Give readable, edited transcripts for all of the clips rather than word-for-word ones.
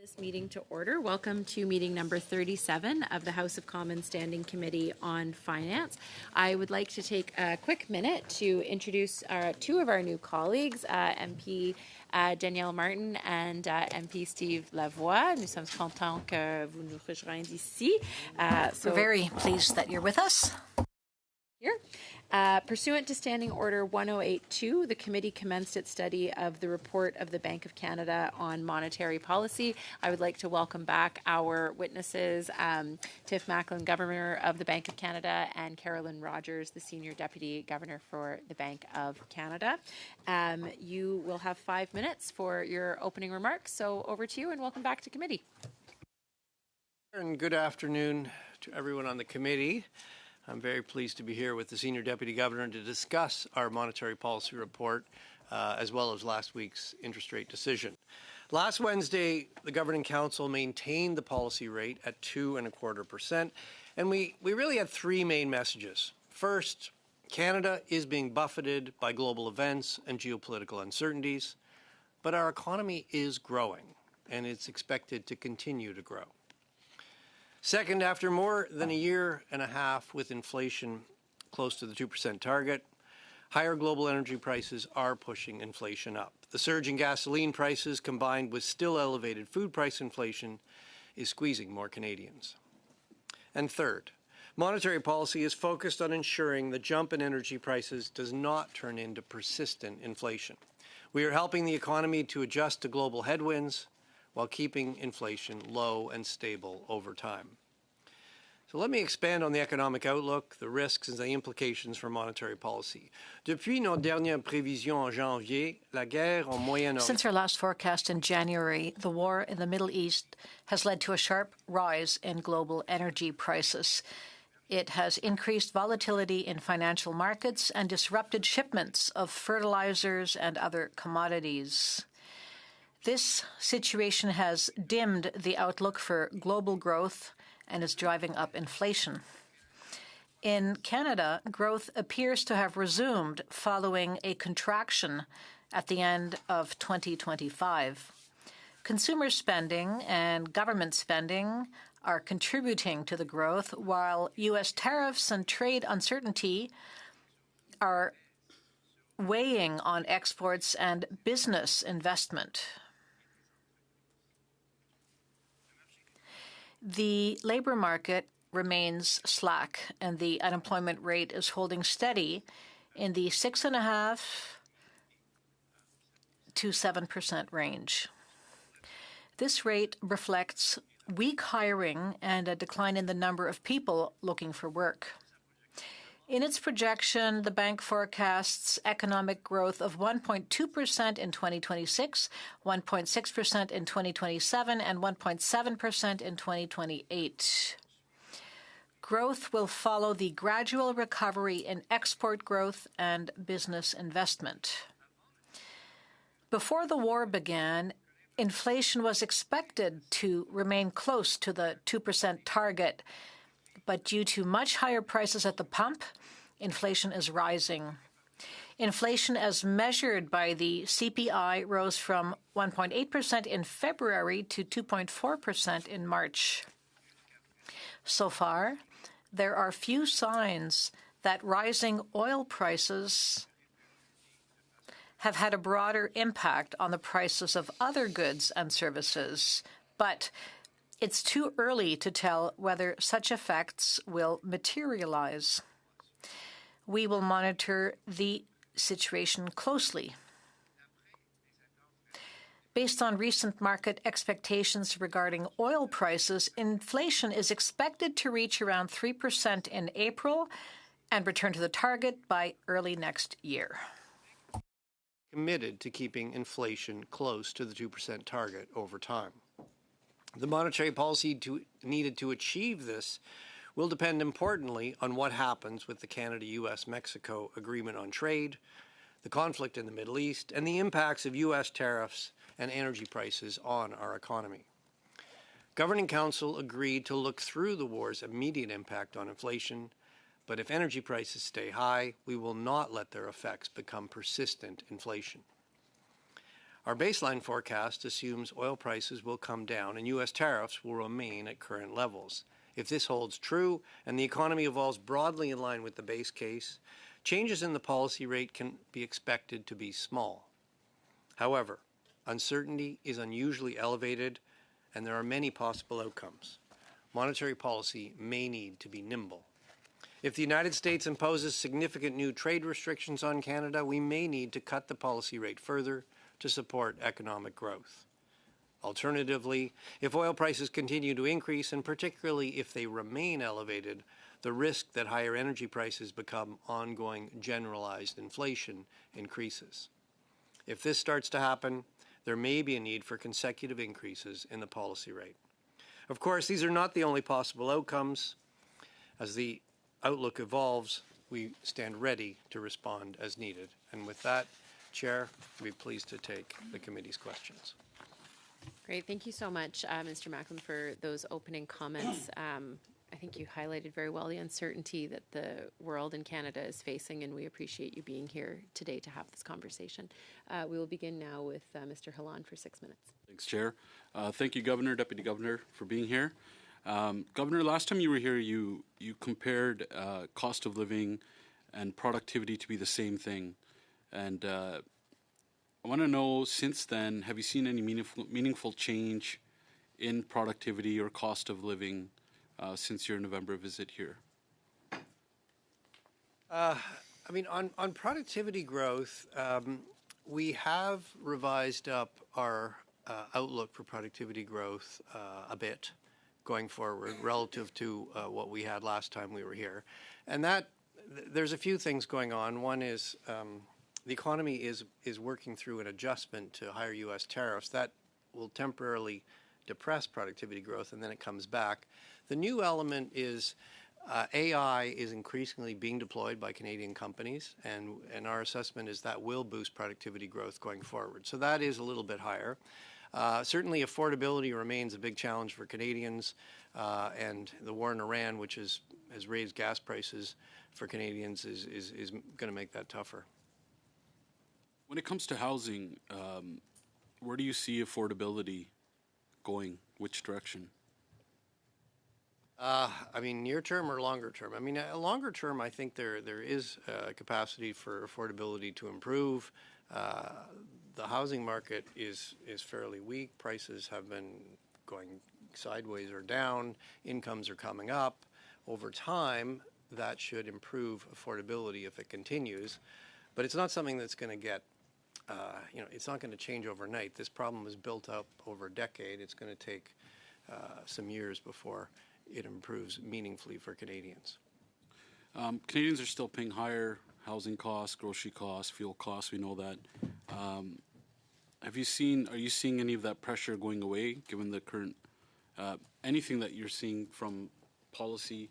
This meeting to order. Welcome to meeting number 37 of the House of Commons Standing Committee on Finance. I would like to take a quick minute to introduce two of our new colleagues, MP Danielle Martin and MP Steve Lavoie. Nous sommes contents que vous nous rejoigniez ici. We're very pleased that you're with us. Here. Pursuant to Standing Order 1082, the committee commenced its study of the report of the Bank of Canada on monetary policy. I would like to welcome back our witnesses, Tiff Macklin, Governor of the Bank of Canada, and Carolyn Rogers, the Senior Deputy Governor for the Bank of Canada. You will have 5 minutes for your opening remarks, so over to you and welcome back to committee. And good afternoon to everyone on the committee. I'm very pleased to be here with the Senior Deputy Governor to discuss our monetary policy report, as well as last week's interest rate decision. Last Wednesday, the Governing Council maintained the policy rate at 2.25%, and we really had three main messages. First, Canada is being buffeted by global events and geopolitical uncertainties, but our economy is growing, and it's expected to continue to grow. Second, after more than a year and a half with inflation close to the 2% target, higher global energy prices are pushing inflation up. The surge in gasoline prices, combined with still elevated food price inflation, is squeezing more Canadians. And third, monetary policy is focused on ensuring the jump in energy prices does not turn into persistent inflation. We are helping the economy to adjust to global headwinds while keeping inflation low and stable over time. So let me expand on the economic outlook, the risks and the implications for monetary policy. Depuis nos dernières prévisions en janvier, la guerre en Moyen-Orient. Since our last forecast in January, the war in the Middle East has led to a sharp rise in global energy prices. It has increased volatility in financial markets and disrupted shipments of fertilizers and other commodities. This situation has dimmed the outlook for global growth and is driving up inflation. In Canada, growth appears to have resumed following a contraction at the end of 2025. Consumer spending and government spending are contributing to the growth, while U.S. tariffs and trade uncertainty are weighing on exports and business investment. The labor market remains slack, and the unemployment rate is holding steady in the 6.5% to 7% range. This rate reflects weak hiring and a decline in the number of people looking for work. In its projection, the bank forecasts economic growth of 1.2% in 2026, 1.6% in 2027, and 1.7% in 2028. Growth will follow the gradual recovery in export growth and business investment. Before the war began, inflation was expected to remain close to the 2% target, but due to much higher prices at the pump, inflation is rising. Inflation as measured by the CPI rose from 1.8% in February to 2.4% in March. So far, there are few signs that rising oil prices have had a broader impact on the prices of other goods and services, but it's too early to tell whether such effects will materialize. We will monitor the situation closely. Based on recent market expectations regarding oil prices, inflation is expected to reach around 3% in April and return to the target by early next year. Committed to keeping inflation close to the 2% target over time. The monetary policy needed to achieve this will depend importantly on what happens with the Canada-US-Mexico Agreement on Trade, the conflict in the Middle East, and the impacts of U.S. tariffs and energy prices on our economy. Governing Council agreed to look through the war's immediate impact on inflation, but if energy prices stay high, we will not let their effects become persistent inflation. Our baseline forecast assumes oil prices will come down and U.S. tariffs will remain at current levels. If this holds true and the economy evolves broadly in line with the base case, changes in the policy rate can be expected to be small. However, uncertainty is unusually elevated and there are many possible outcomes. Monetary policy may need to be nimble. If the United States imposes significant new trade restrictions on Canada, we may need to cut the policy rate further to support economic growth. Alternatively, if oil prices continue to increase, and particularly if they remain elevated, the risk that higher energy prices become ongoing generalized inflation increases. If this starts to happen, there may be a need for consecutive increases in the policy rate. Of course, these are not the only possible outcomes. As the outlook evolves, we stand ready to respond as needed. And with that, Chair, I'd be pleased to take the committee's questions. Great. Thank you so much, Mr. Macklin, for those opening comments. I think you highlighted very well the uncertainty that the world and Canada is facing, and we appreciate you being here today to have this conversation. We will begin now with Mr. Halan for 6 minutes. Thanks, Chair. Thank you, Governor, Deputy Governor, for being here. Governor, last time you were here, you compared cost of living and productivity to be the same thing. And I want to know, since then, have you seen any meaningful change in productivity or cost of living since your November visit here? I mean, on productivity growth, we have revised up our outlook for productivity growth a bit going forward relative to what we had last time we were here. And that there's a few things going on. One is the economy is working through an adjustment to higher U.S. tariffs. That will temporarily depress productivity growth, and then it comes back. The new element is AI is increasingly being deployed by Canadian companies, and our assessment is that will boost productivity growth going forward. So that is a little bit higher. Certainly affordability remains a big challenge for Canadians, and the war in Iran, which has raised gas prices for Canadians, is going to make that tougher. When it comes to housing, where do you see affordability going? Which direction? I mean, near term or longer term? I mean, longer term, I think there is capacity for affordability to improve. The housing market is fairly weak. Prices have been going sideways or down. Incomes are coming up. Over time, that should improve affordability if it continues. But it's not something that's going to get, it's not going to change overnight. This problem was built up over a decade. It's going to take some years before it improves meaningfully for Canadians. Canadians are still paying higher housing costs, grocery costs, fuel costs. We know that. Are you seeing any of that pressure going away, given the current, anything that you're seeing from policy?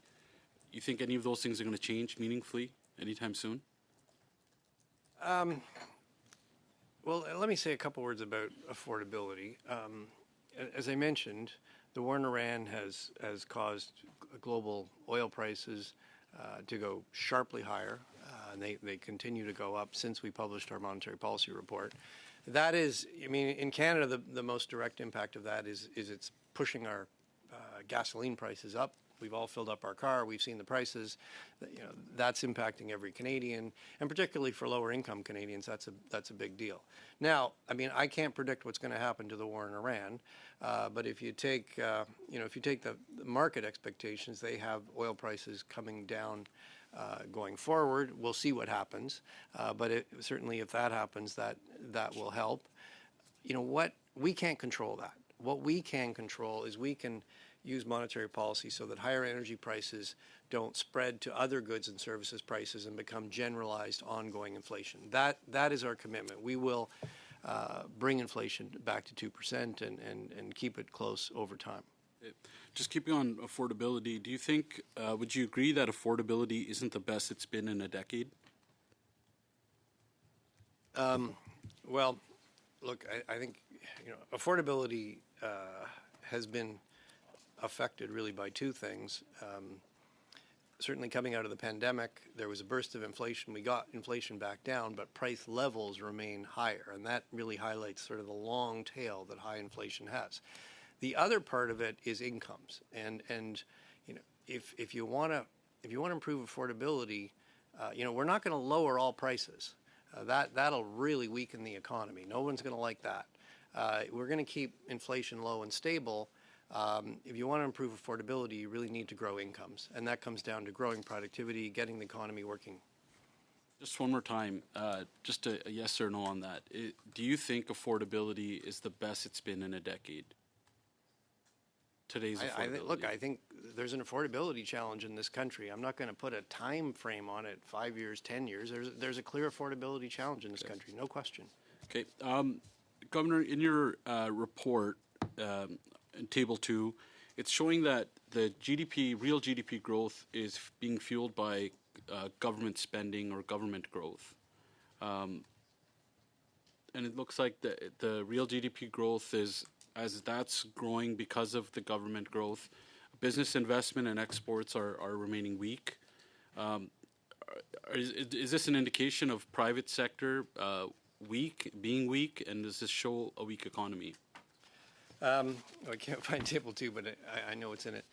You think any of those things are going to change meaningfully anytime soon? Well, let me say a couple words about affordability. As I mentioned, the war in Iran has caused global oil prices to go sharply higher, and they continue to go up since we published our monetary policy report. That is, I mean, in Canada, the most direct impact of that is it's pushing our gasoline prices up. We've all filled up our car. We've seen the prices. That's impacting every Canadian, and particularly for lower income Canadians, that's a big deal. Now, I mean, I can't predict what's going to happen to the war in Iran, but if you take the market expectations, they have oil prices coming down going forward. We'll see what happens, but certainly if that happens, that will help. You know what? We can't control that. What we can control is we can use monetary policy so that higher energy prices don't spread to other goods and services prices and become generalized ongoing inflation. That is our commitment. We will bring inflation back to 2% and keep it close over time. Just keeping on affordability, do you think, would you agree that affordability isn't the best it's been in a decade? Well, look, I think affordability has been affected really by two things. certainly coming out of the pandemic, there was a burst of inflation. We got inflation back down, but price levels remain higher, and that really highlights sort of the long tail that high inflation has. The other part of it is incomes, and you know, if you want to improve affordability, you know, we're not going to lower all prices. That'll really weaken the economy. No one's going to like that. We're going to keep inflation low and stable. If you want to improve affordability, you really need to grow incomes, and that comes down to growing productivity, getting the economy working. Just one more time, just a yes or no on that. Do you think affordability is the best it's been in a decade? Today's affordability. I think there's an affordability challenge in this country. I'm not going to put a time frame on it, 5 years, 10 years. There's a clear affordability challenge in this country, no question. Okay. Governor, in your report, in Table 2, it's showing that the real GDP growth is being fueled by government spending or government growth. And it looks like the real GDP growth is, as that's growing because of the government growth, business investment and exports are remaining weak. Is this an indication of private sector being weak, and does this show a weak economy? I can't find Table 2, but I know it's in it.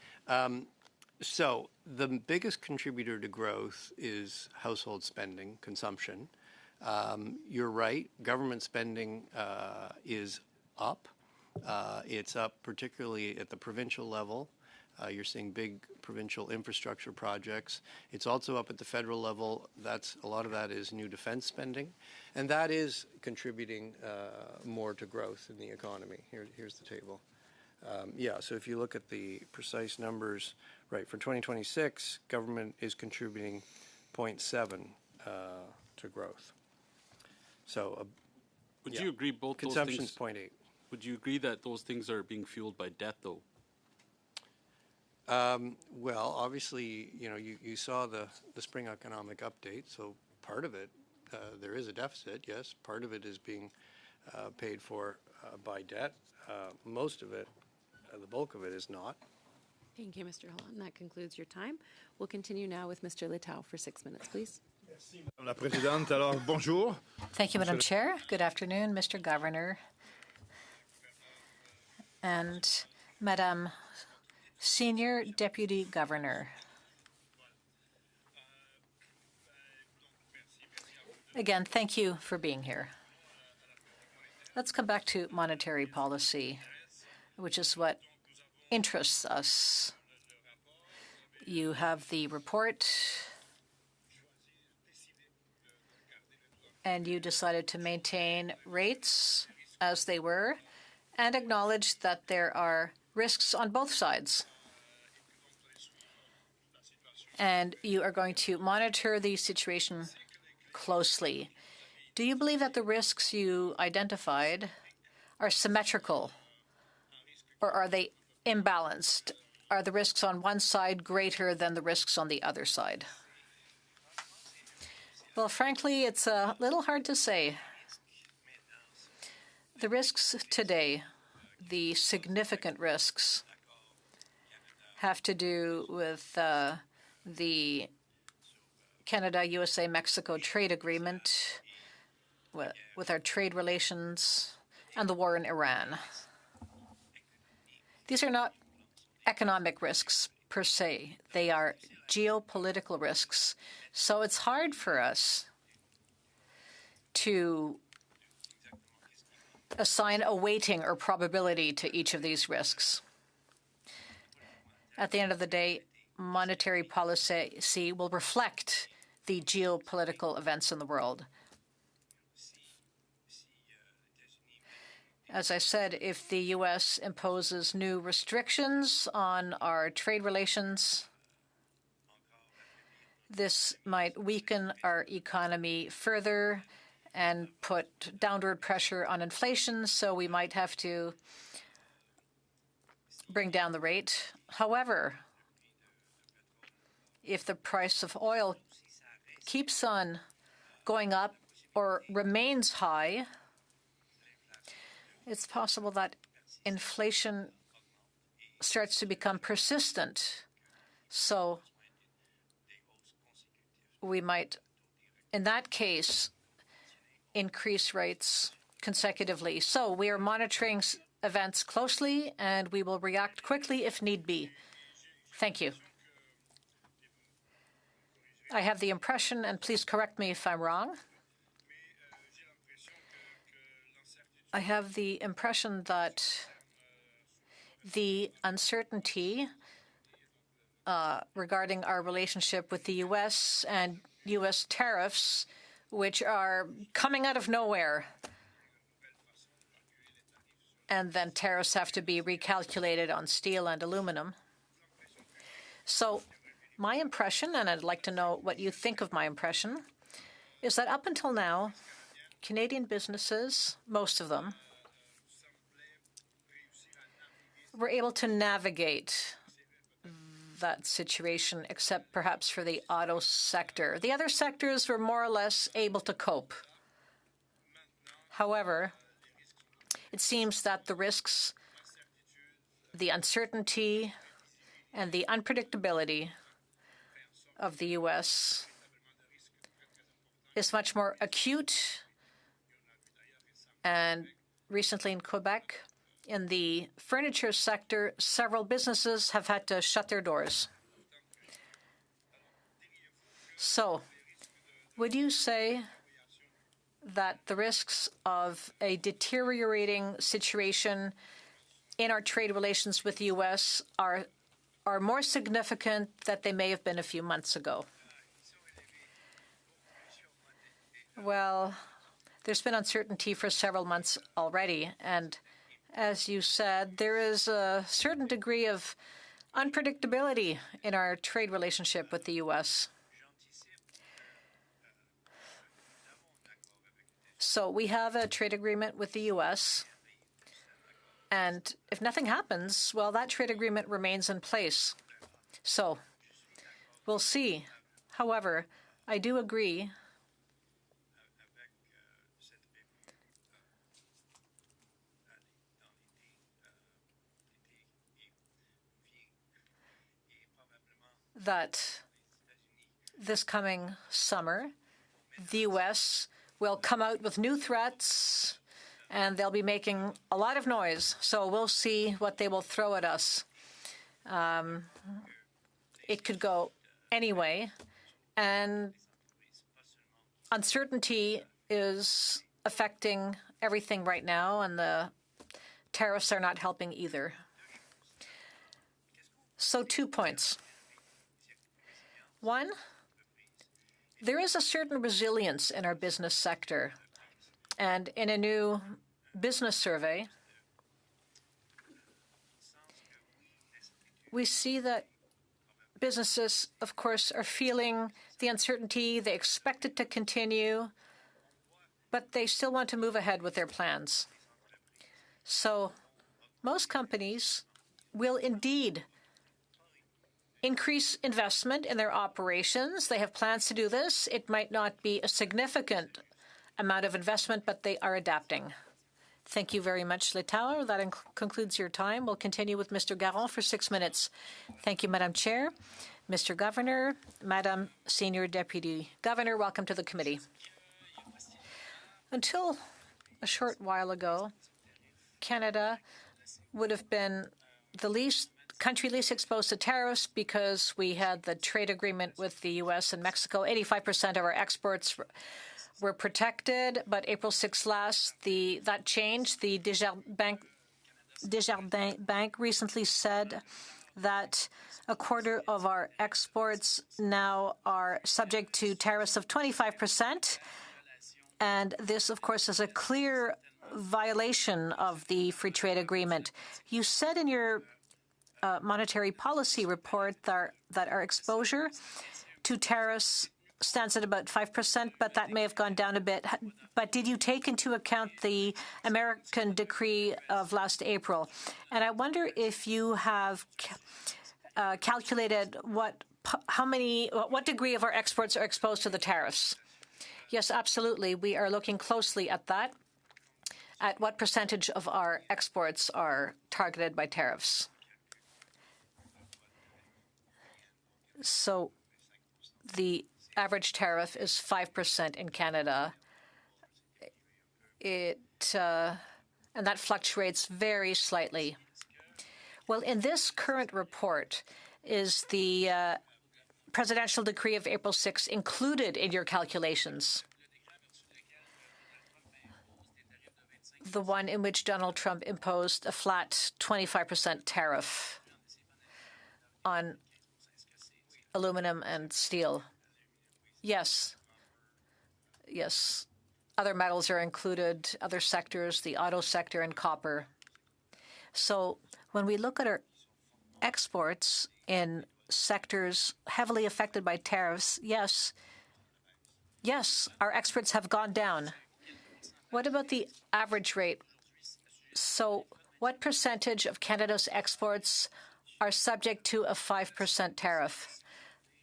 So the biggest contributor to growth is household spending, consumption. You're right, government spending is up. It's up particularly at the provincial level. You're seeing big provincial infrastructure projects. It's also up at the federal level. A lot of that is new defense spending, and that is contributing more to growth in the economy. Here's the table. So if you look at the precise numbers, right, for 2026, government is contributing 0.7 to growth. So would you agree both consumption's those things? 0.8. Would you agree that those things are being fueled by debt, though? Well, obviously, you know, you saw the spring economic update, so part of it, there is a deficit, yes. Part of it is being paid for by debt. Most of it, the bulk of it is not. Thank you, Mr. Holland. That concludes your time. We'll continue now with Mr. Letao for 6 minutes, please. Madame la Présidente. Alors, bonjour. Thank you, Madam Chair. Good afternoon, Mr. Governor and Madam Senior Deputy Governor. Again, thank you for being here. Let's come back to monetary policy, which is what interests us. You have the report, and you decided to maintain rates as they were and acknowledge that there are risks on both sides. And you are going to monitor the situation closely. Do you believe that the risks you identified are symmetrical, or are they imbalanced? Are the risks on one side greater than the risks on the other side? Well, frankly, it's a little hard to say. The risks today, the significant risks, have to do with the Canada-USA-Mexico trade agreement, with our trade relations, and the war in Iran. These are not economic risks per se. They are geopolitical risks. So it's hard for us to assign a weighting or probability to each of these risks. At the end of the day, monetary policy will reflect the geopolitical events in the world. As I said, if the U.S. imposes new restrictions on our trade relations, this might weaken our economy further and put downward pressure on inflation, so we might have to bring down the rate. However, if the price of oil keeps on going up or remains high, it's possible that inflation starts to become persistent. So we might, in that case, increase rates consecutively. So we are monitoring events closely, and we will react quickly if need be. Thank you. I have the impression, and please correct me if I'm wrong, I have the impression that the uncertainty regarding our relationship with the U.S. and U.S. tariffs, which are coming out of nowhere, and then tariffs have to be recalculated on steel and aluminum. So my impression, and I'd like to know what you think of my impression, is that up until now, Canadian businesses, most of them, were able to navigate that situation, except perhaps for the auto sector. The other sectors were more or less able to cope. However, it seems that the risks, the uncertainty, and the unpredictability of the U.S. is much more acute. And recently in Quebec, in the furniture sector, several businesses have had to shut their doors. So, would you say that the risks of a deteriorating situation in our trade relations with the U.S. are more significant than they may have been a few months ago? Well, there's been uncertainty for several months already, and as you said, there is a certain degree of unpredictability in our trade relationship with the U.S. So we have a trade agreement with the U.S., and if nothing happens, well, that trade agreement remains in place. So we'll see. However, I do agree that this coming summer, the U.S. will come out with new threats, and they'll be making a lot of noise. So we'll see what they will throw at us. It could go anyway, and uncertainty is affecting everything right now, and the tariffs are not helping either. So 2 points. One, there is a certain resilience in our business sector. And in a new business survey, we see that businesses, of course, are feeling the uncertainty. They expect it to continue, but they still want to move ahead with their plans. So most companies will indeed increase investment in their operations. They have plans to do this. It might not be a significant amount of investment, but they are adapting. Thank you very much, Litauer. That concludes your time. We'll continue with Mr. Garon for 6 minutes. Thank you, Madam Chair. Mr. Governor, Madam Senior Deputy Governor, welcome to the committee. Until a short while ago, Canada would have been the country least exposed to tariffs because we had the trade agreement with the U.S. and Mexico. 85% of our exports were protected, but April 6th last, that changed. The Desjardins Bank recently said that a quarter of our exports now are subject to tariffs of 25%. And this, of course, is a clear violation of the free trade agreement. You said in your monetary policy report that our exposure to tariffs stands at about 5%, but that may have gone down a bit. But did you take into account the American decree of last April? And I wonder if you have calculated what degree of our exports are exposed to the tariffs. Yes, absolutely. We are looking closely at that, at what percentage of our exports are targeted by tariffs. So the average tariff is 5% in Canada. And that fluctuates very slightly. Well, in this current report, is the presidential decree of April 6 included in your calculations? The one in which Donald Trump imposed a flat 25% tariff on aluminum and steel. Yes. Yes. Other metals are included, other sectors, the auto sector and copper. So when we look at our exports in sectors heavily affected by tariffs, yes, our exports have gone down. What about the average rate? So what percentage of Canada's exports are subject to a 5% tariff?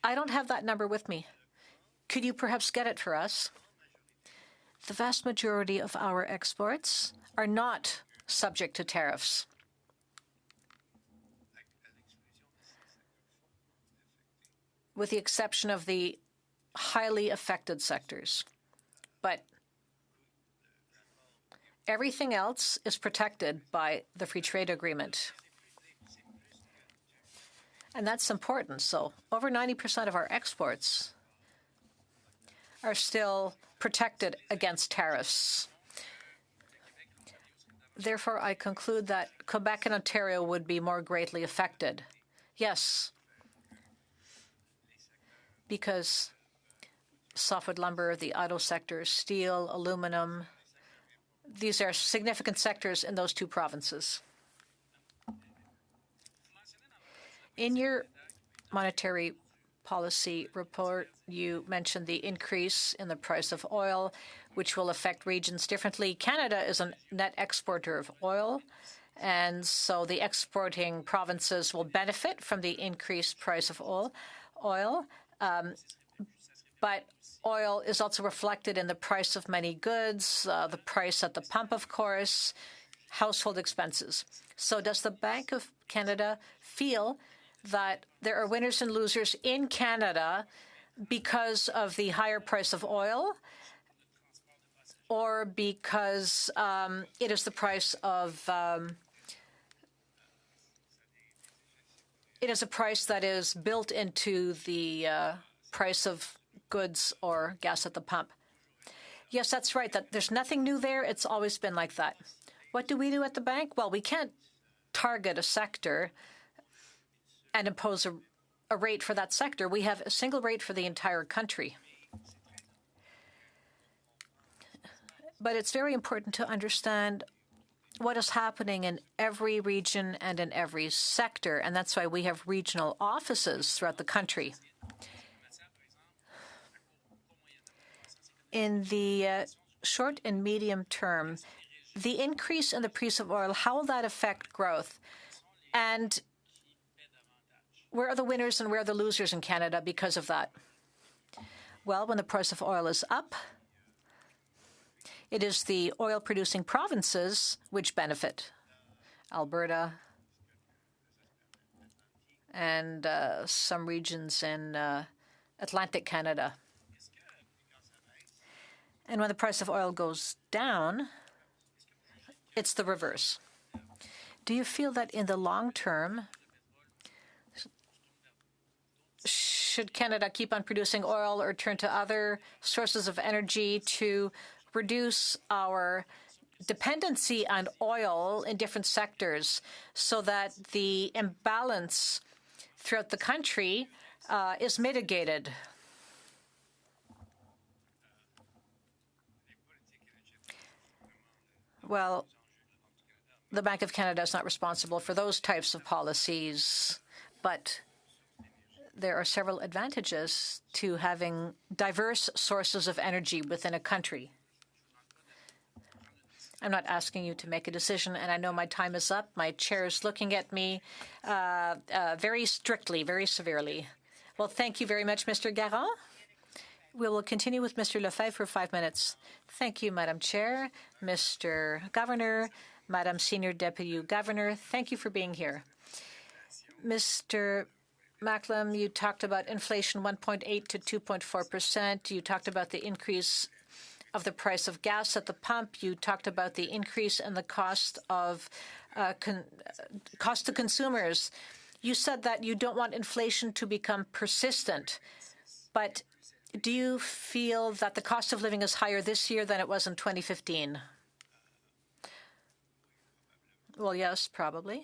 I don't have that number with me. Could you perhaps get it for us? The vast majority of our exports are not subject to tariffs. With the exception of the highly affected sectors. But everything else is protected by the free trade agreement. And that's important. So over 90% of our exports are still protected against tariffs. Therefore, I conclude that Quebec and Ontario would be more greatly affected. Yes, because softwood lumber, the auto sector, steel, aluminum, these are significant sectors in those two provinces. In your monetary policy report, you mentioned the increase in the price of oil, which will affect regions differently. Canada is a net exporter of oil, and so the exporting provinces will benefit from the increased price of oil. But oil is also reflected in the price of many goods, the price at the pump, of course, household expenses. So does the Bank of Canada feel that there are winners and losers in Canada because of the higher price of oil, or because it is the price of it is a price that is built into the price of goods or gas at the pump? Yes, that's right. That there's nothing new there. It's always been like that. What do we do at the bank? Well, we can't target a sector and impose a rate for that sector. We have a single rate for the entire country. But it's very important to understand what is happening in every region and in every sector, and that's why we have regional offices throughout the country. In the short and medium term, the increase in the price of oil, how will that affect growth? And where are the winners and where are the losers in Canada because of that? Well, when the price of oil is up, it is the oil-producing provinces which benefit. Alberta and some regions in Atlantic Canada. And when the price of oil goes down, it's the reverse. Do you feel that in the long term, should Canada keep on producing oil or turn to other sources of energy to reduce our dependency on oil in different sectors so that the imbalance throughout the country is mitigated? Well, the Bank of Canada is not responsible for those types of policies, but there are several advantages to having diverse sources of energy within a country. I'm not asking you to make a decision, and I know my time is up. My chair is looking at me very strictly, very severely. Well, thank you very much, Mr. Garand. We will continue with Mr. Lefebvre for 5 minutes. Thank you, Madam Chair, Mr. Governor, Madam Senior Deputy Governor. Thank you for being here. Mr. Macklem, you talked about inflation 1.8 to 2.4%. You talked about the increase of the price of gas at the pump. You talked about the increase in the cost to consumers. You said that you don't want inflation to become persistent, but do you feel that the cost of living is higher this year than it was in 2015? Well, yes, probably.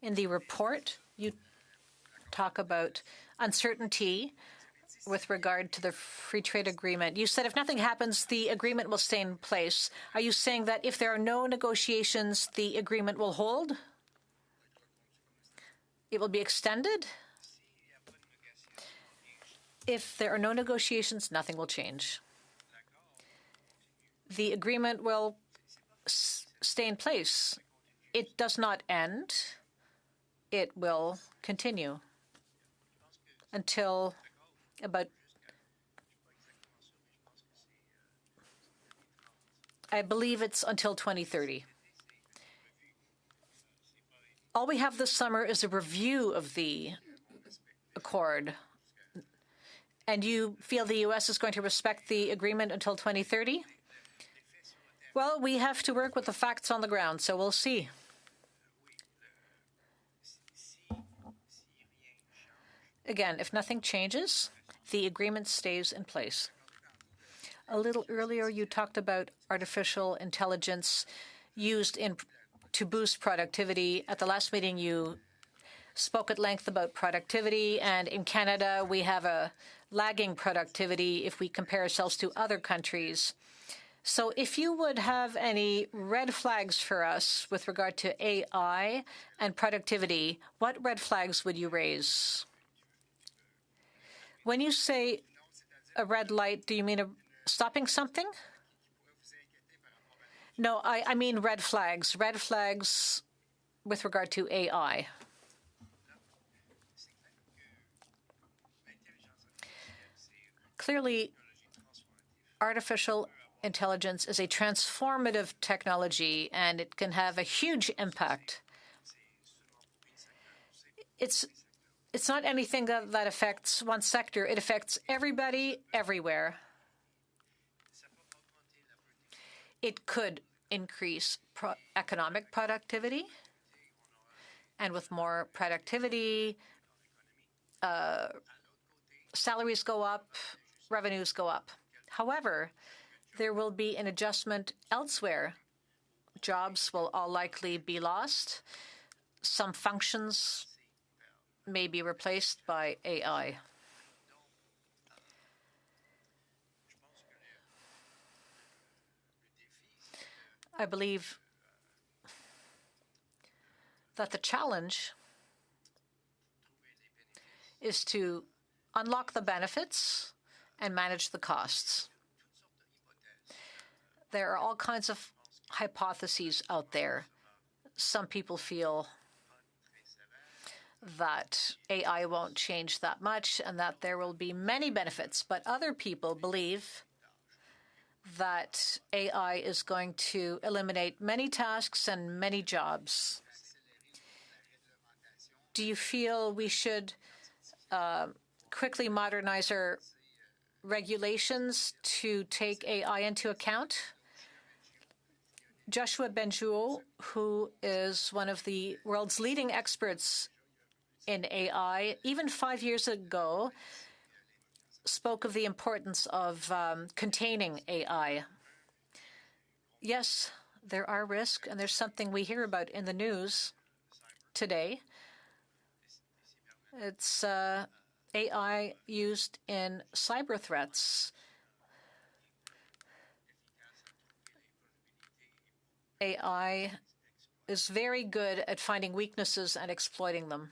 In the report, you talk about uncertainty with regard to the free trade agreement. You said if nothing happens, the agreement will stay in place. Are you saying that if there are no negotiations, the agreement will hold? It will be extended? If there are no negotiations, nothing will change. The agreement will stay in place. It does not end. It will continue until about, I believe it's until 2030. All we have this summer is a review of the accord. And you feel the U.S. is going to respect the agreement until 2030? Well, we have to work with the facts on the ground, so we'll see. Again, if nothing changes, the agreement stays in place. A little earlier, you talked about artificial intelligence used to boost productivity. At the last meeting, you spoke at length about productivity, and in Canada, we have a lagging productivity if we compare ourselves to other countries. So if you would have any red flags for us with regard to AI and productivity, what red flags would you raise? When you say a red light, do you mean stopping something? No, I mean red flags. Red flags with regard to AI. Clearly, artificial intelligence is a transformative technology, and it can have a huge impact. It's not anything that affects one sector. It affects everybody, everywhere. It could increase economic productivity, and with more productivity, salaries go up, revenues go up. However, there will be an adjustment elsewhere. Jobs will all likely be lost. Some functions may be replaced by AI. I believe that the challenge is to unlock the benefits and manage the costs. There are all kinds of hypotheses out there. Some people feel that AI won't change that much and that there will be many benefits, but other people believe that AI is going to eliminate many tasks and many jobs. Do you feel we should quickly modernize our regulations to take AI into account? Joshua Benjuo, who is one of the world's leading experts in AI, even 5 years ago, spoke of the importance of containing AI. Yes, there are risks, and there's something we hear about in the news today. It's AI used in cyber threats. AI is very good at finding weaknesses and exploiting them.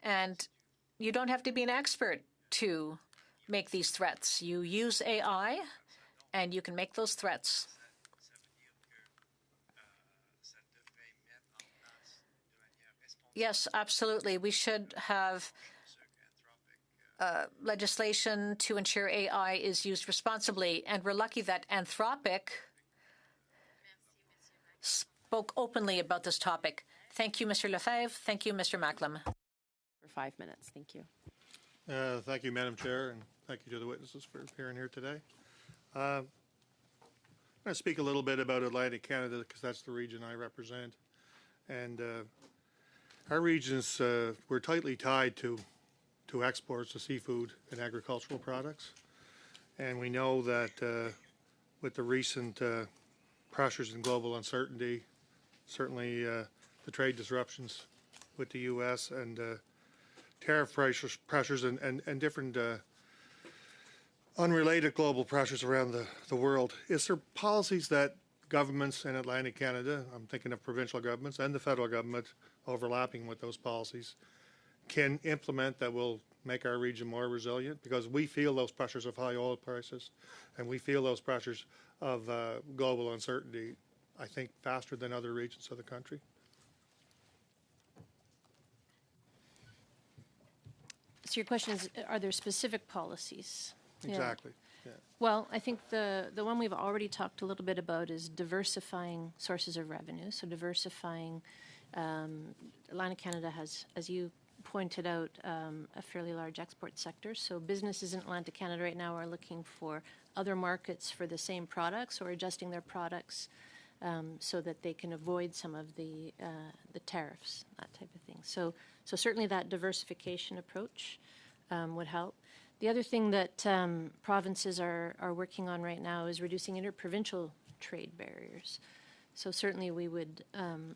And you don't have to be an expert to make these threats. You use AI, and you can make those threats. Yes, absolutely. We should have legislation to ensure AI is used responsibly. And we're lucky that Anthropic spoke openly about this topic. Thank you, Mr. Lefebvre. Thank you, Mr. Macklem. For 5 minutes. Thank you. Thank you, Madam Chair, and thank you to the witnesses for appearing here today. I'm going to speak a little bit about Atlantic Canada because that's the region I represent. And our regions, we're tightly tied to exports of seafood and agricultural products. And we know that with the recent pressures and global uncertainty, certainly the trade disruptions with the U.S. and tariff pressures and different unrelated global pressures around the world. Is there policies that governments in Atlantic Canada, I'm thinking of provincial governments and the federal government overlapping with those policies, can implement that will make our region more resilient? Because we feel those pressures of high oil prices and we feel those pressures of global uncertainty, I think, faster than other regions of the country. So your question is, are there specific policies? Exactly. Yeah. Well, I think the one we've already talked a little bit about is diversifying sources of revenue. So diversifying, Atlantic Canada has, as you pointed out, a fairly large export sector. So businesses in Atlantic Canada right now are looking for other markets for the same products or adjusting their products so that they can avoid some of the tariffs, that type of thing. So certainly that diversification approach would help. The other thing that provinces are working on right now is reducing interprovincial trade barriers. So certainly we would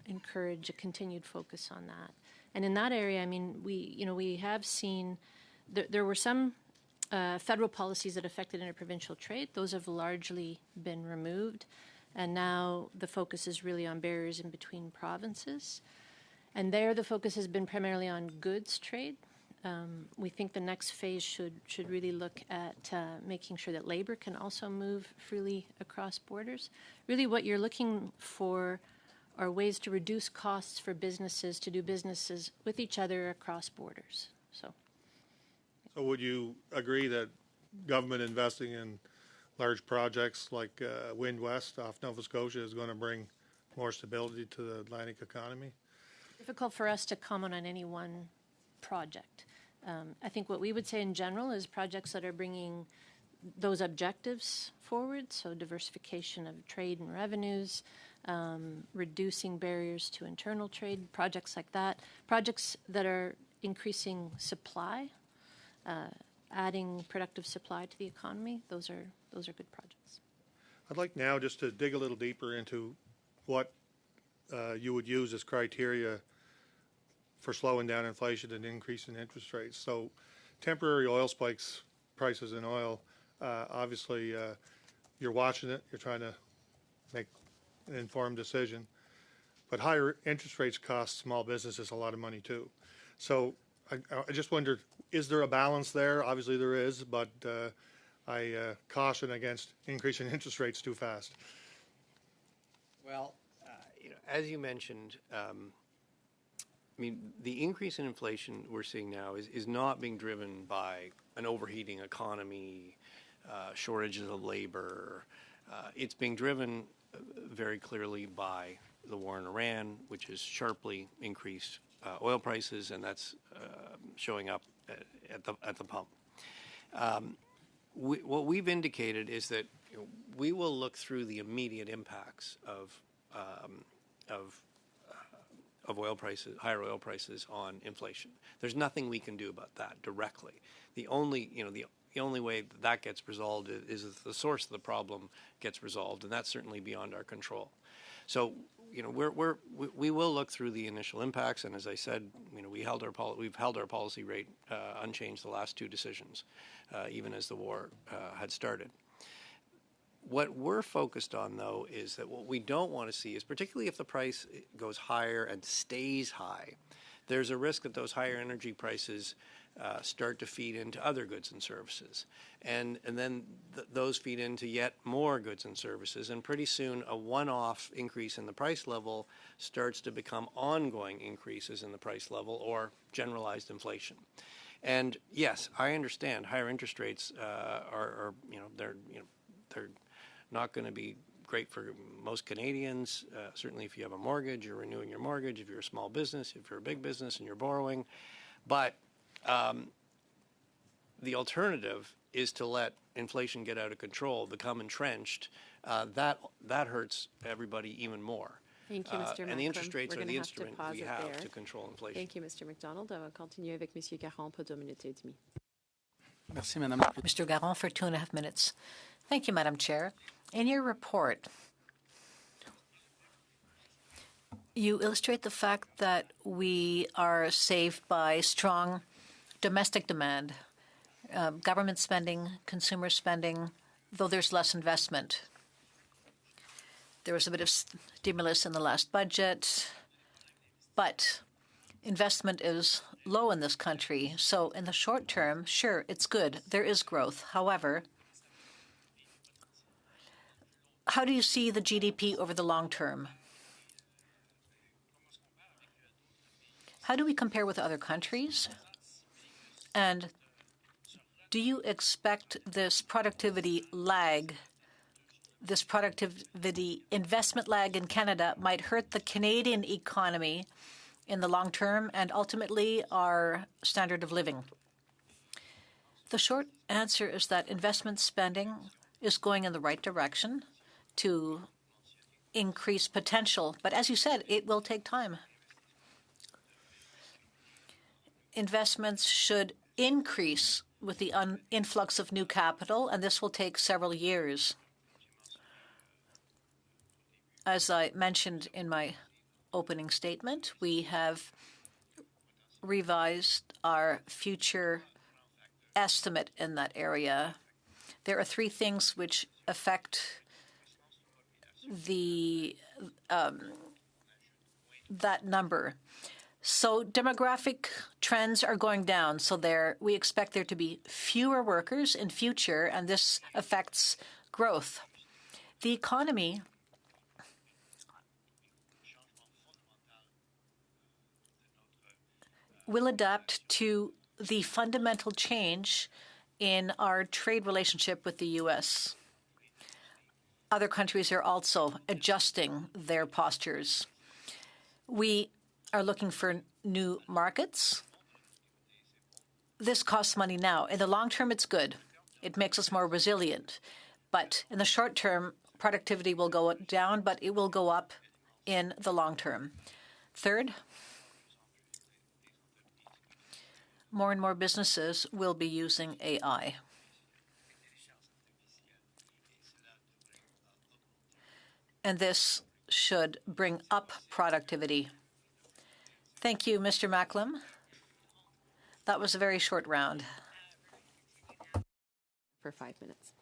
encourage a continued focus on that. And in that area, I mean, we have seen there were some federal policies that affected interprovincial trade. Those have largely been removed. And now the focus is really on barriers in between provinces. And there the focus has been primarily on goods trade. We think the next phase should really look at making sure that labor can also move freely across borders. Really what you're looking for are ways to reduce costs for businesses to do businesses with each other across borders. So would you agree that government investing in large projects like Wind West off Nova Scotia is going to bring more stability to the Atlantic economy? Difficult for us to comment on any one project. I think what we would say in general is projects that are bringing those objectives forward, so diversification of trade and revenues, reducing barriers to internal trade, projects like that, projects that are increasing supply, adding productive supply to the economy, those are good projects. I'd like now just to dig a little deeper into what you would use as criteria for slowing down inflation and increasing interest rates. So temporary oil spikes, prices in oil, obviously you're watching it, you're trying to make an informed decision. But higher interest rates cost small businesses a lot of money too. So I just wonder, is there a balance there? Obviously there is, but I caution against increasing interest rates too fast. Well, as you mentioned, I mean, the increase in inflation we're seeing now is not being driven by an overheating economy, shortages of labor. It's being driven very clearly by the war in Iran, which has sharply increased oil prices, and that's showing up at the pump. What we've indicated is that we will look through the immediate impacts of oil prices, higher oil prices on inflation. There's nothing we can do about that directly. The only way that gets resolved is if the source of the problem gets resolved, and that's certainly beyond our control. So, we will look through the initial impacts, and as I said, we've held our policy rate unchanged the last two decisions, even as the war had started. What we're focused on, though, is that what we don't want to see is, particularly if the price goes higher and stays high, there's a risk that those higher energy prices start to feed into other goods and services. And then those feed into yet more goods and services. And pretty soon, a one-off increase in the price level starts to become ongoing increases in the price level or generalized inflation. And yes, I understand higher interest rates they're not going to be great for most Canadians, certainly if you have a mortgage, you're renewing your mortgage, if you're a small business, if you're a big business and you're borrowing. But the alternative is to let inflation get out of control, become entrenched. That hurts everybody even more. Thank you, Mr. And the interest Macklem. rates We're are gonna the have to instrument pause we it have there. to control inflation. Thank you, Mr. McDonald. On va continuer avec Monsieur Caron pour 2 minutes et demie. Merci, Madame la Présidente. Mr. Garon for 2.5 minutes. Thank you, Madam Chair. In your report, you illustrate the fact that we are saved by strong domestic demand, government spending, consumer spending, though there's less investment. There was a bit of stimulus in the last budget, but investment is low in this country. So in the short term, sure, it's good. There is growth. However, how do you see the GDP over the long term? How do we compare with other countries? And do you expect this productivity lag, this productivity investment lag in Canada might hurt the Canadian economy in the long term and ultimately our standard of living? The short answer is that investment spending is going in the right direction to increase potential. But as you said, it will take time. Investments should increase with the influx of new capital, and this will take several years. As I mentioned in my opening statement, we have revised our future estimate in that area. There are 3 things which affect that number. So demographic trends are going down. So we expect there to be fewer workers in future, and this affects growth. The economy will adapt to the fundamental change in our trade relationship with the U.S. Other countries are also adjusting their postures. We are looking for new markets. This costs money now. In the long term, it's good. It makes us more resilient. But in the short term, productivity will go down, but it will go up in the long term. Third, more and more businesses will be using AI. And this should bring up productivity. Thank you, Mr. Macklem. That was a very short round. For 5 minutes.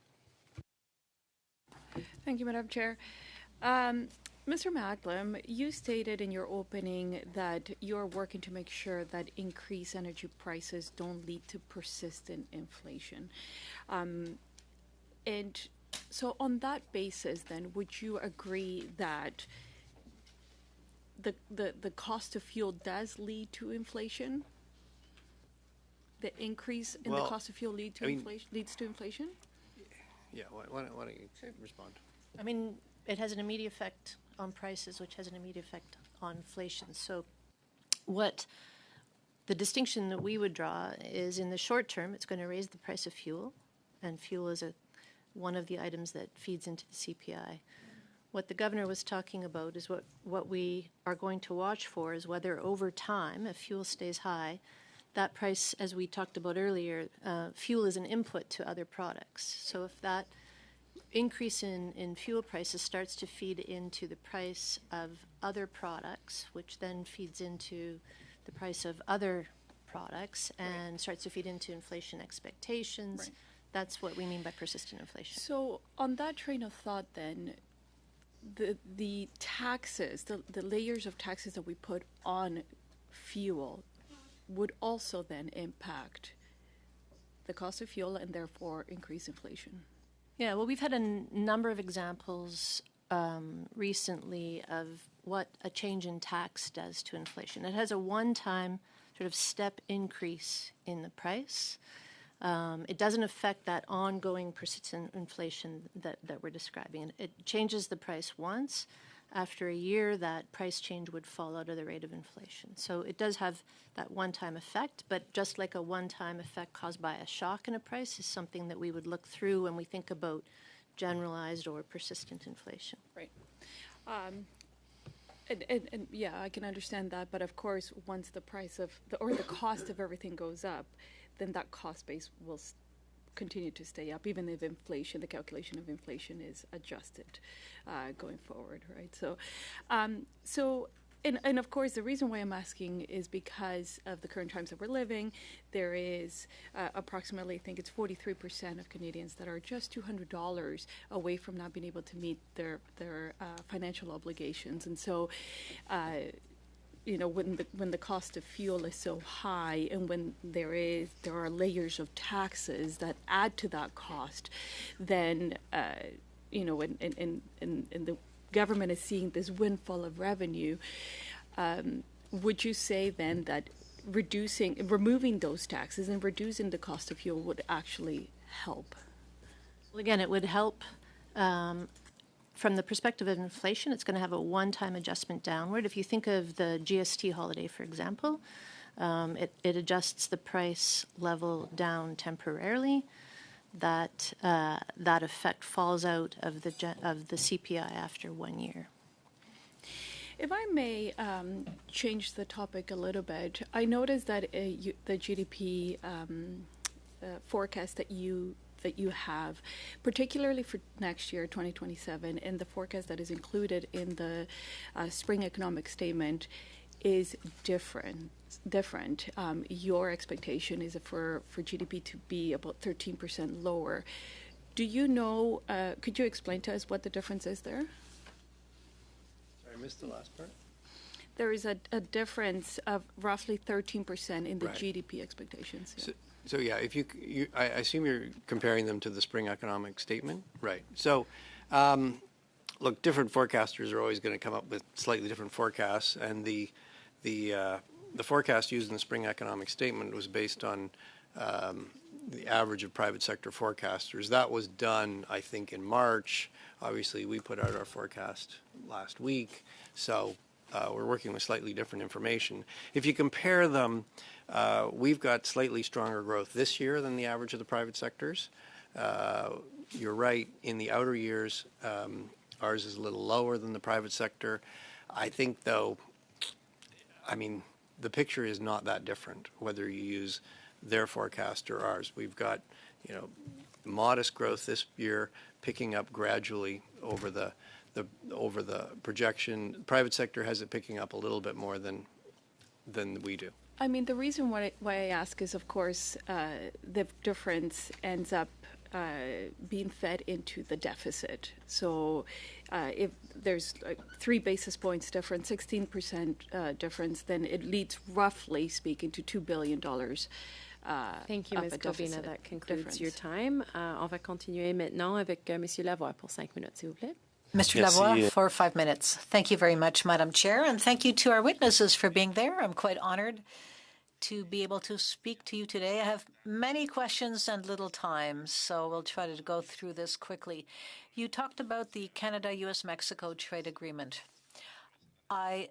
Thank you, Madam Chair. Mr. Macklem, you stated in your opening that you're working to make sure that increased energy prices don't lead to persistent inflation. And so on that basis, then, would you agree that the cost of fuel does lead to inflation? The increase in the cost of fuel leads to inflation? Yeah, why don't you respond? I mean, it has an immediate effect on prices, which has an immediate effect on inflation. So what the distinction that we would draw is in the short term, it's going to raise the price of fuel, and fuel is one of the items that feeds into the CPI. What the governor was talking about is what we are going to watch for is whether over time, if fuel stays high, that price, as we talked about earlier, fuel is an input to other products. So if that increase in fuel prices starts to feed into the price of other products, which then feeds into the price of other products and starts to feed into inflation expectations, Right. That's what we mean by persistent inflation. So on that train of thought, then, the taxes, the layers of taxes that we put on fuel would also then impact the cost of fuel and therefore increase inflation. Yeah, well, we've had a number of examples recently of what a change in tax does to inflation. It has a one-time sort of step increase in the price. It doesn't affect that ongoing persistent inflation that we're describing. It changes the price once. After a year, that price change would fall out of the rate of inflation. So it does have that one-time effect, but just like a one-time effect caused by a shock in a price is something that we would look through when we think about generalized or persistent inflation. Right. And yeah, I can understand that. But of course, once the price of the cost of everything goes up, then that cost base will continue to stay up, even if inflation, the calculation of inflation is adjusted going forward, right? And of course, the reason why I'm asking is because of the current times that we're living. There is approximately, I think it's 43% of Canadians that are just $200 away from not being able to meet their financial obligations. And so, when the cost of fuel is so high, and when there are layers of taxes that add to that cost, then and the government is seeing this windfall of revenue. Would you say then that removing those taxes and reducing the cost of fuel would actually help? Well, again, it would help. From the perspective of inflation, it's going to have a one-time adjustment downward. If you think of the GST holiday, for example, it adjusts the price level down temporarily. That effect falls out of the CPI after 1 year. If I may change the topic a little bit, I noticed that the GDP forecast that you have, particularly for next year, 2027, and the forecast that is included in the spring economic statement is different. Your expectation is for GDP to be about 13% lower. Do you know, could you explain to us what the difference is there? Sorry, I missed the last part. There is a difference of roughly 13% in the Right. GDP expectations. Yeah. So yeah, if I assume you're comparing them to the spring economic statement, right? So, look, different forecasters are always going to come up with slightly different forecasts, and the forecast used in the spring economic statement was based on the average of private sector forecasters. That was done, I think, in March. Obviously, we put out our forecast last week, so we're working with slightly different information. If you compare them, we've got slightly stronger growth this year than the average of the private sectors. You're right, in the outer years, ours is a little lower than the private sector. I think, though, the picture is not that different, whether you use their forecast or ours. We've got, modest growth this year, picking up gradually over the projection. Private sector has it picking up a little bit more than we do. The reason why I ask is, of course, the difference ends up being fed into the deficit. So if there's 3 basis points difference, 16% difference, then it leads, roughly speaking, to $2 billion. Thank you, Ms. Corbina. That concludes your time. On va continuer maintenant avec Monsieur Lavoie pour 5 minutes, s'il vous plaît. Mr. Lavoie, for 5 minutes. Thank you very much, Madam Chair, and thank you to our witnesses for being there. I'm quite honored to be able to speak to you today. I have many questions and little time, so we'll try to go through this quickly. You talked about the Canada-US-Mexico trade agreement. I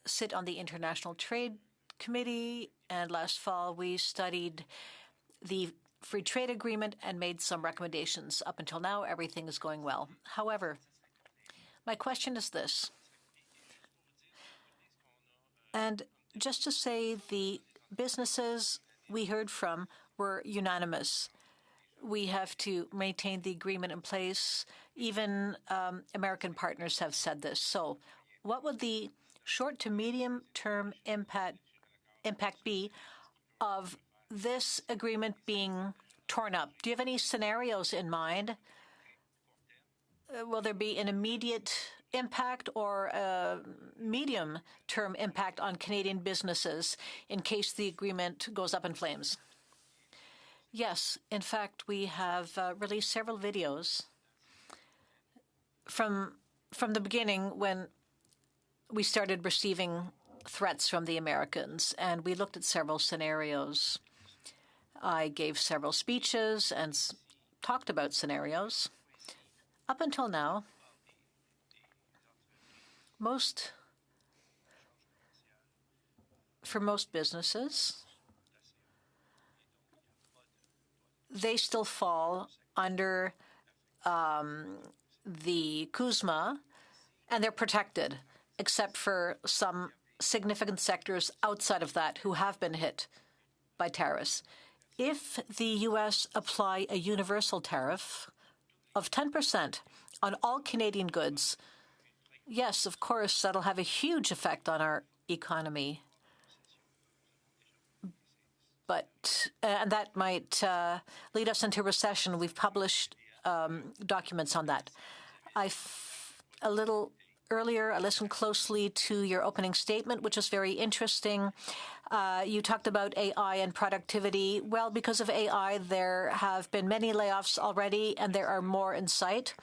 sit on the International Trade Committee, and last fall we studied the free trade agreement and made some recommendations. Up until now, everything is going well. However, my question is this, and just to say, the businesses we heard from were unanimous. We have to maintain the agreement in place. Even American partners have said this. So what would the short to medium term impact be of this agreement being torn up? Do you have any scenarios in mind? Will there be an immediate impact or a medium-term impact on Canadian businesses in case the agreement goes up in flames? Yes. In fact, we have released several videos from the beginning when we started receiving threats from the Americans, and we looked at several scenarios. I gave several speeches and talked about scenarios. Up until now, for most businesses, they still fall under the CUSMA, and they're protected, except for some significant sectors outside of that who have been hit by tariffs. If the U.S. apply a universal tariff of 10% on all Canadian goods, yes, of course, that'll have a huge effect on our economy. But and that might lead us into recession. We've published documents on that. A little earlier, I listened closely to your opening statement, which was very interesting. You talked about AI and productivity. Well, because of AI, there have been many layoffs already, and there are more in sight.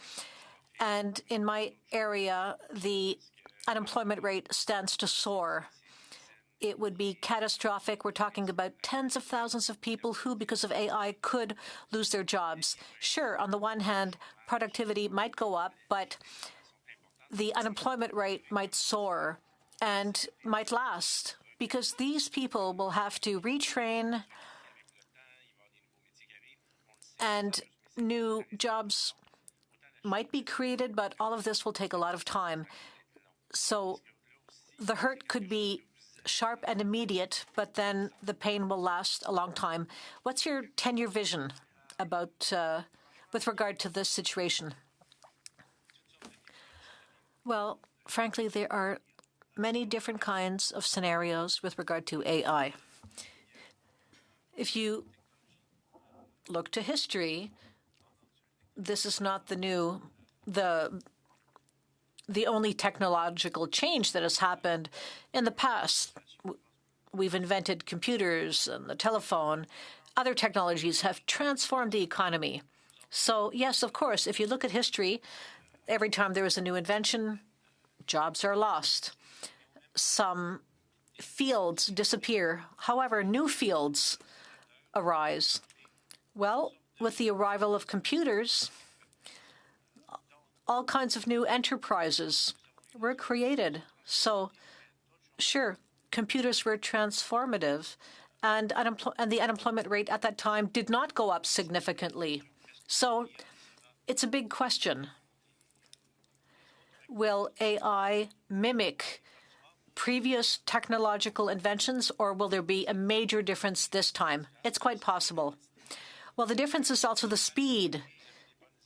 And in my area, the unemployment rate stands to soar. It would be catastrophic. We're talking about tens of thousands of people who, because of AI, could lose their jobs. Sure, on the one hand, productivity might go up, but the unemployment rate might soar and might last because these people will have to retrain and new jobs might be created, but all of this will take a lot of time. So the hurt could be sharp and immediate, but then the pain will last a long time. What's your 10-year vision about with regard to this situation? Well, frankly, there are many different kinds of scenarios with regard to AI. If you look to history, this is not the only technological change that has happened in the past. We've invented computers and the telephone. Other technologies have transformed the economy. So, yes, of course, if you look at history, every time there is a new invention, jobs are lost. Some fields disappear. However, new fields arise. Well, with the arrival of computers, all kinds of new enterprises were created. So, sure, computers were transformative, and the unemployment rate at that time did not go up significantly. So, it's a big question. Will AI mimic previous technological inventions, or will there be a major difference this time? It's quite possible. Well, the difference is also the speed.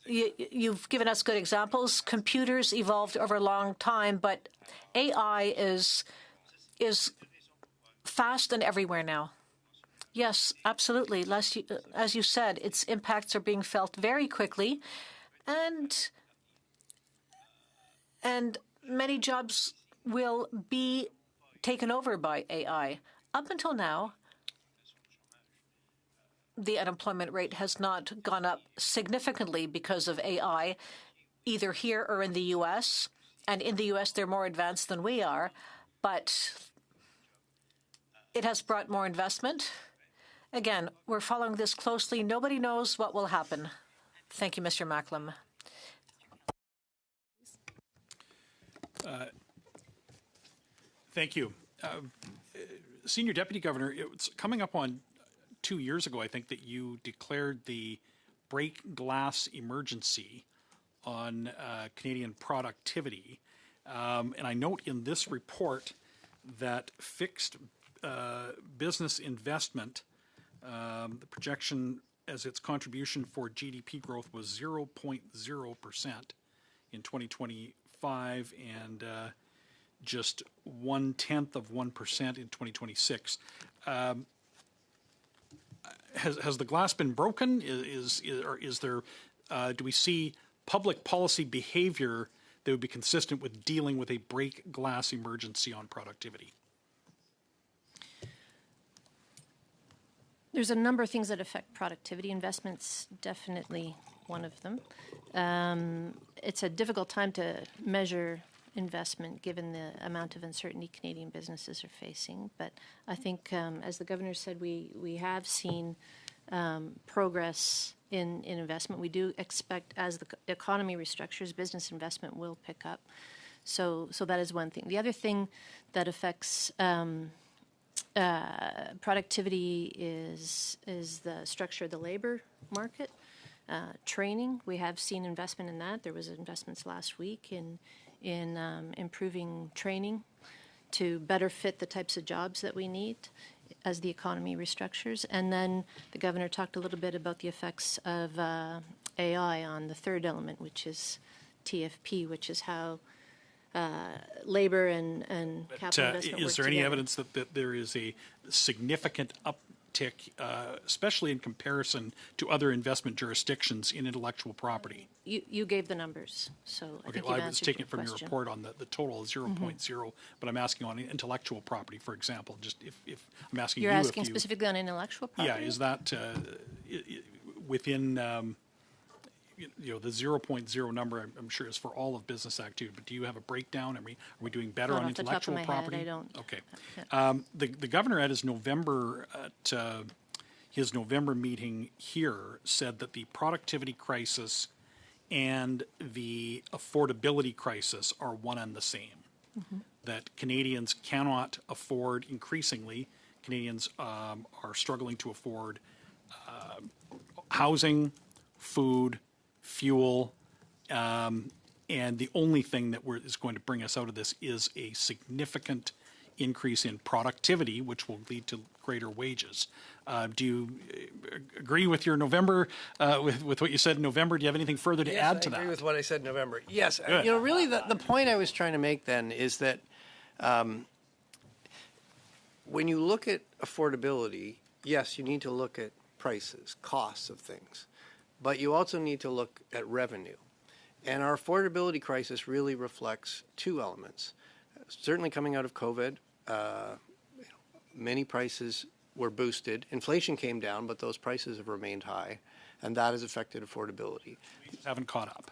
You've given us good examples. Computers evolved over a long time, but AI is fast and everywhere now. Yes, absolutely. As you said, its impacts are being felt very quickly, and many jobs will be taken over by AI. Up until now, the unemployment rate has not gone up significantly because of AI, either here or in the U.S. And in the U.S., they're more advanced than we are, but it has brought more investment. Again, we're following this closely. Nobody knows what will happen. Thank you, Mr. Macklem. Thank you. Senior Deputy Governor, it's coming up on 2 years ago, I think, that you declared the break glass emergency on Canadian productivity. And I note in this report that fixed business investment, the projection as its contribution for GDP growth was 0.0% in 2025 and just 0.1% in 2026. Has the glass been broken? Is there? Do we see public policy behavior that would be consistent with dealing with a break glass emergency on productivity? There's a number of things that affect productivity. Investment's definitely one of them. It's a difficult time to measure investment given the amount of uncertainty Canadian businesses are facing. But I think, as the Governor said, we have seen progress in investment. We do expect, as the economy restructures, business investment will pick up. So that is one thing. The other thing that affects productivity is the structure of the labor market. Training, we have seen investment in that. There was investments last week in improving training to better fit the types of jobs that we need as the economy restructures. And then the governor talked a little bit about the effects of AI on the third element, which is TFP, which is how labor and capital investment work Is there any together. evidence that there is a significant uptick, especially in comparison to other investment jurisdictions in intellectual property? You gave the numbers, so I Okay, think well, you've I was answered taking your it from your question. report on the total is 0.0, but I'm asking on intellectual property, for example, just if I'm asking You're you asking if you... specifically on intellectual property? Yeah, is that within, the 0.0 number, I'm sure is for all of business activity, but do you have a breakdown? Are we doing better Not on off the top of intellectual my head, property? I don't. Okay. The governor at his November meeting here said that the productivity crisis and the affordability crisis are one and the same. That Canadians cannot afford, increasingly, Canadians are struggling to afford housing, food, fuel, and the only thing that is going to bring us out of this is a significant increase in productivity, which will lead to greater wages. Do you agree with your November, with what you said in November? Do you have anything further to add to that? I agree with what I said in November. Yes. Good. Really the point I was trying to make then is that when you look at affordability, yes, you need to look at prices, costs of things, but you also need to look at revenue. And our affordability crisis really reflects two elements. Certainly coming out of COVID, many prices were boosted. Inflation came down, but those prices have remained high, and that has affected affordability. We haven't caught up.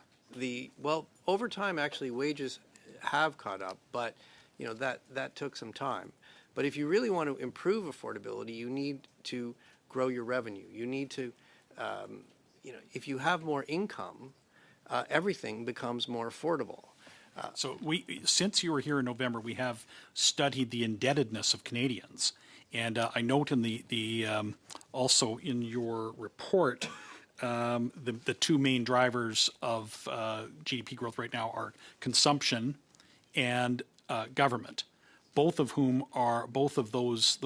Over time, actually, wages have caught up, but that took some time. But if you really want to improve affordability, you need to grow your revenue. You need to, if you have more income, everything becomes more affordable. So since you were here in November, we have studied the indebtedness of Canadians. And I note in the also in your report, the two main drivers of GDP growth right now are consumption and government, both of those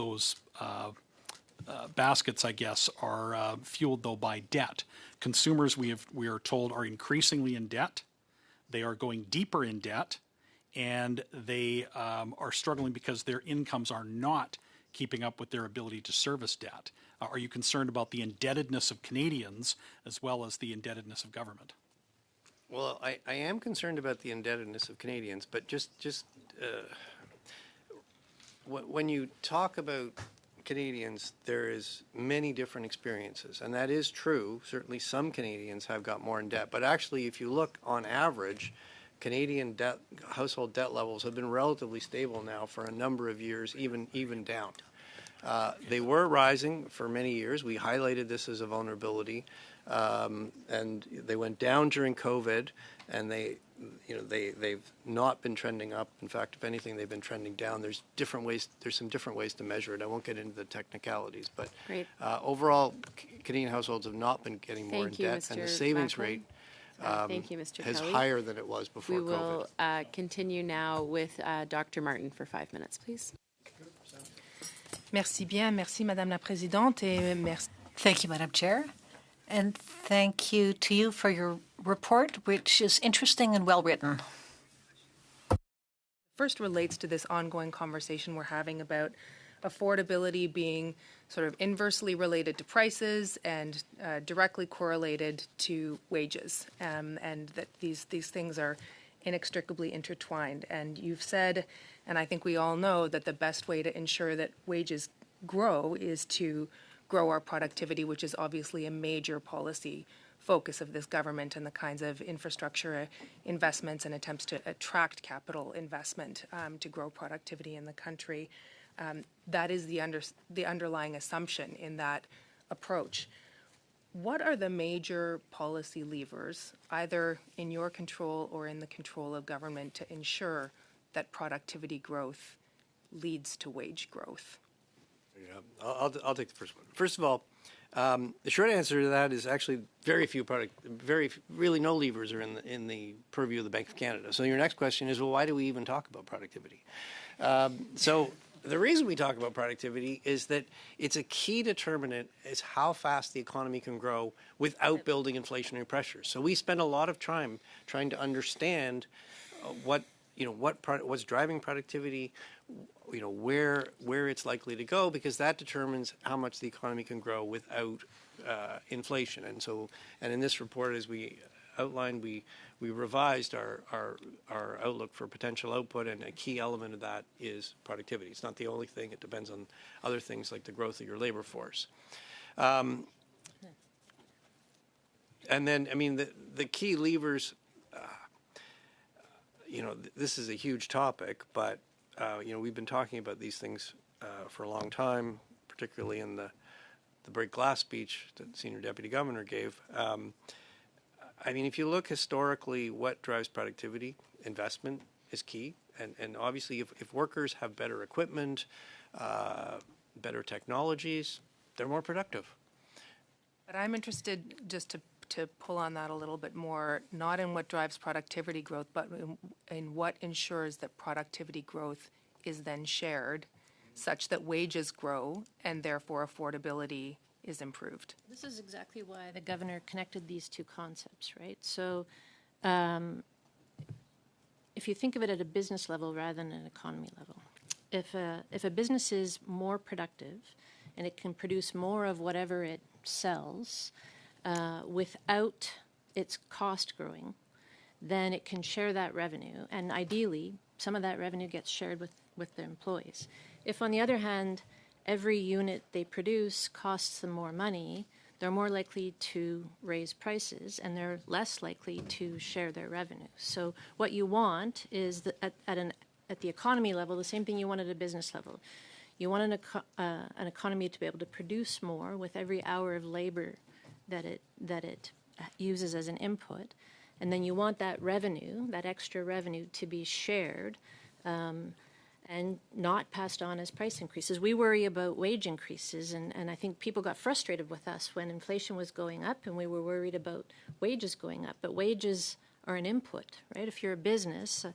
baskets, I guess, are fueled though by debt. Consumers, we are told, are increasingly in debt. They are going deeper in debt, and they are struggling because their incomes are not keeping up with their ability to service debt. Are you concerned about the indebtedness of Canadians as well as the indebtedness of government? Well, I am concerned about the indebtedness of Canadians, but when you talk about Canadians, there is many different experiences, and that is true. Certainly some Canadians have got more in debt, but actually if you look on average, Canadian household debt levels have been relatively stable now for a number of years, even down. They were rising for many years. We highlighted this as a vulnerability, and they went down during COVID, and they've not been trending up. In fact, if anything, they've been trending down. There's some different ways to measure it. I won't get into the technicalities, but overall, Canadian households have not been getting more in debt, and the savings rate Thank you, Mr. is Kelly. higher than it was before We will COVID. continue now with Dr. Martin for 5 minutes, please. Merci bien. Merci, Madame la Présidente, et merci. Thank you, Madam Chair. And thank you to you for your report, which is interesting and well written. First relates to this ongoing conversation we're having about affordability being sort of inversely related to prices and directly correlated to wages, and that these things are inextricably intertwined. And you've said, and I think we all know, that the best way to ensure that wages grow is to grow our productivity, which is obviously a major policy focus of this government and the kinds of infrastructure investments and attempts to attract capital investment to grow productivity in the country. That is the underlying assumption in that approach. What are the major policy levers, either in your control or in the control of government, to ensure that productivity growth leads to wage growth? Yeah, I'll take the first one. First of all, the short answer to that is actually really no levers are in the purview of the Bank of Canada. So your next question is, well, why do we even talk about productivity? So the reason we talk about productivity is that it's a key determinant is how fast the economy can grow without building inflationary pressures. So we spend a lot of time trying to understand what's driving productivity, where it's likely to go, because that determines how much the economy can grow without inflation. And in this report, as we outlined, we revised our outlook for potential output, and a key element of that is productivity. It's not the only thing. It depends on other things like the growth of your labor force. And then, the key levers, this is a huge topic, but, we've been talking about these things for a long time, particularly in the break glass speech that the Senior Deputy Governor gave. If you look historically, what drives productivity, investment is key. And obviously, if workers have better equipment, better technologies, they're more productive. But I'm interested just to pull on that a little bit more, not in what drives productivity growth, but in what ensures that productivity growth is then shared such that wages grow and therefore affordability is improved. This is exactly why the governor connected these two concepts, right? So if you think of it at a business level rather than an economy level, if a business is more productive and it can produce more of whatever it sells without its cost growing, then it can share that revenue. And ideally, some of that revenue gets shared with the employees. If, on the other hand, every unit they produce costs them more money, they're more likely to raise prices and they're less likely to share their revenue. So what you want is that at the economy level, the same thing you want at a business level. You want an economy to be able to produce more with every hour of labor that it uses as an input, and then you want that revenue, that extra revenue, to be shared and not passed on as price increases. We worry about wage increases, and I think people got frustrated with us when inflation was going up and we were worried about wages going up. But wages are an input, right? If you're a business,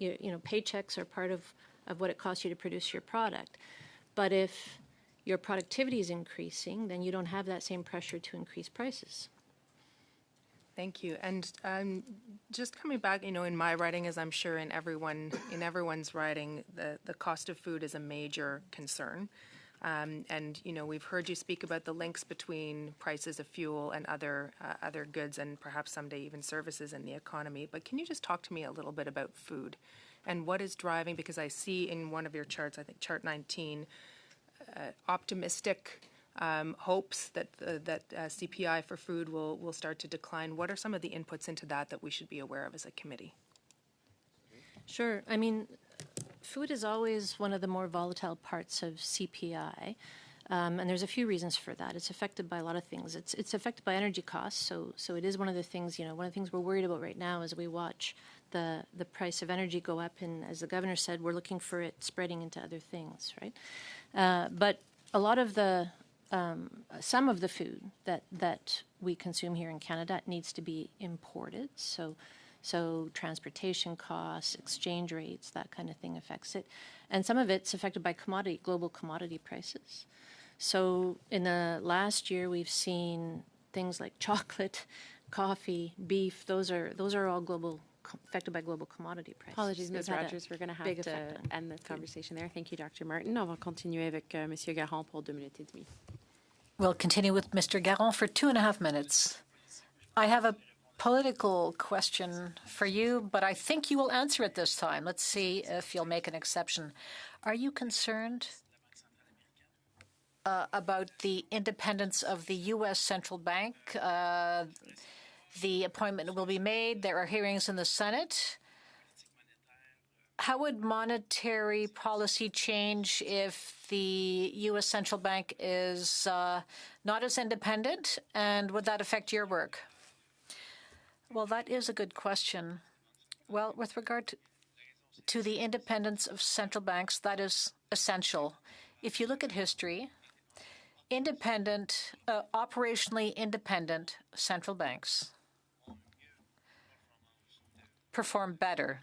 paychecks are part of what it costs you to produce your product. But if your productivity is increasing, then you don't have that same pressure to increase prices. Thank you. And just coming back, in my writing, as I'm sure in everyone's writing, the cost of food is a major concern. And we've heard you speak about the links between prices of fuel and other goods and perhaps someday even services in the economy. But can you just talk to me a little bit about food and what is driving? Because I see in one of your charts, I think chart 19, optimistic hopes that CPI for food will start to decline. What are some of the inputs into that we should be aware of as a committee? Sure. Food is always one of the more volatile parts of CPI, and there's a few reasons for that. It's affected by a lot of things. It's affected by energy costs, so it is one of the things. One of the things we're worried about right now as we watch the price of energy go up, and as the governor said, we're looking for it spreading into other things, right? But a lot of some of the food that we consume here in Canada needs to be imported. So transportation costs, exchange rates, that kind of thing affects it. And some of it's affected by global commodity prices. So in the last year, we've seen things like chocolate, coffee, beef. Those are all affected by global commodity prices. Apologies, Ms. Rogers. We're going to have to end this conversation there. Thank you, Dr. Martin. On va continuer avec Monsieur Garon pour 2 minutes et demie. We'll continue with Mr. Garon for 2.5 minutes. I have a political question for you, but I think you will answer it this time. Let's see if you'll make an exception. Are you concerned about the independence of the U.S. Central Bank? The appointment will be made. There are hearings in the Senate. how would monetary policy change if the U.S. central bank is not as independent, and would that affect your work? Well, that is a good question. Well, with regard to the independence of central banks, that is essential. If you look at history, operationally independent central banks perform better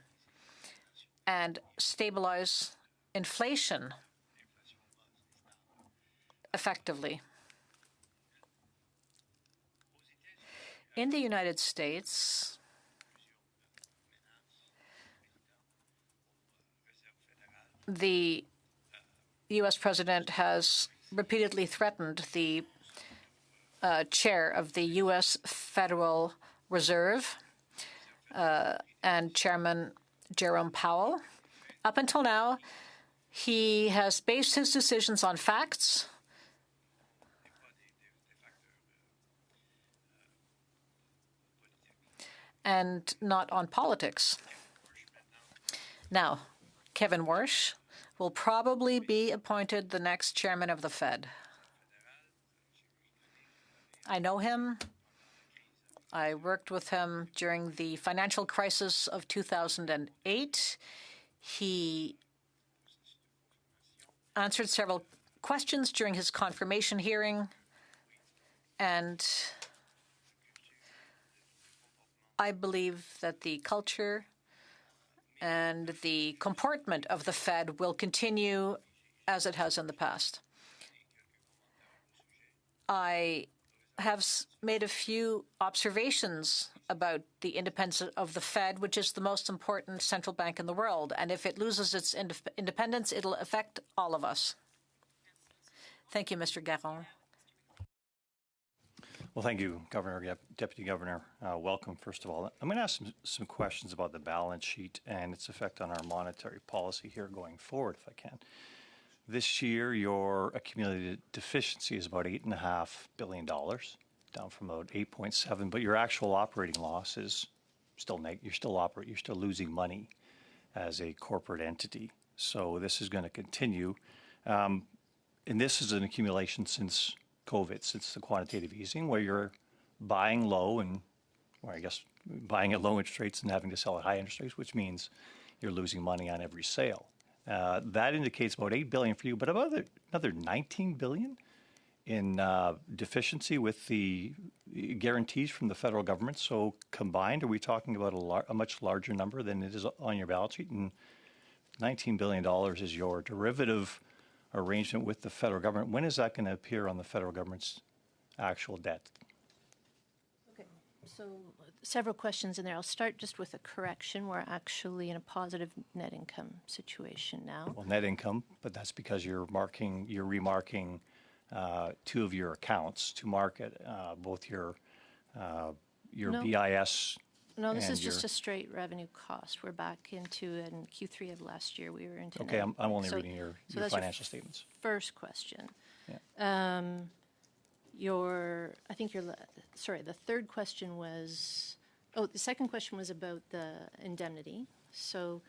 and stabilize inflation effectively. In the United States, the U.S. president has repeatedly threatened the chair of the U.S. Federal Reserve and Chairman Jerome Powell. Up until now, he has based his decisions on facts and not on politics. Now, Kevin Warsh will probably be appointed the next chairman of the Fed. I know him. I worked with him during the financial crisis of 2008. He answered several questions during his confirmation hearing, and I believe that the culture and the comportment of the Fed will continue as it has in the past. I have made a few observations about the independence of the Fed, which is the most important central bank in the world. And if it loses its independence, it'll affect all of us. Thank you, Mr. Garon. Well, thank you, Governor, Deputy Governor. Welcome, first of all. I'm going to ask some questions about the balance sheet and its effect on our monetary policy here going forward, if I can. This year, your accumulated deficiency is about $8.5 billion, down from about 8.7, but your actual operating loss is still negative. You're still losing money as a corporate entity. So this is going to continue. And this is an accumulation since COVID, since the quantitative easing, where you're buying low and, or I guess, buying at low interest rates and having to sell at high interest rates, which means you're losing money on every sale. That indicates about $8 billion for you, but about another $19 billion in deficiency with the guarantees from the federal government. So combined, are we talking about a much larger number than it is on your balance sheet? And $19 billion is your derivative arrangement with the federal government. When is that going to appear on the federal government's actual debt? Okay, so several questions in there. I'll start just with a correction. We're actually in a positive net income situation now. Well, net income, but that's because you're remarking two of your accounts to market, both your No. BIS. No, this is just a straight revenue cost. We're back into, in Q3 of last year, we were into. Okay, net. I'm only So- reading your so that's financial statements. First question. Yeah. The third question was, the second question was about the indemnity. So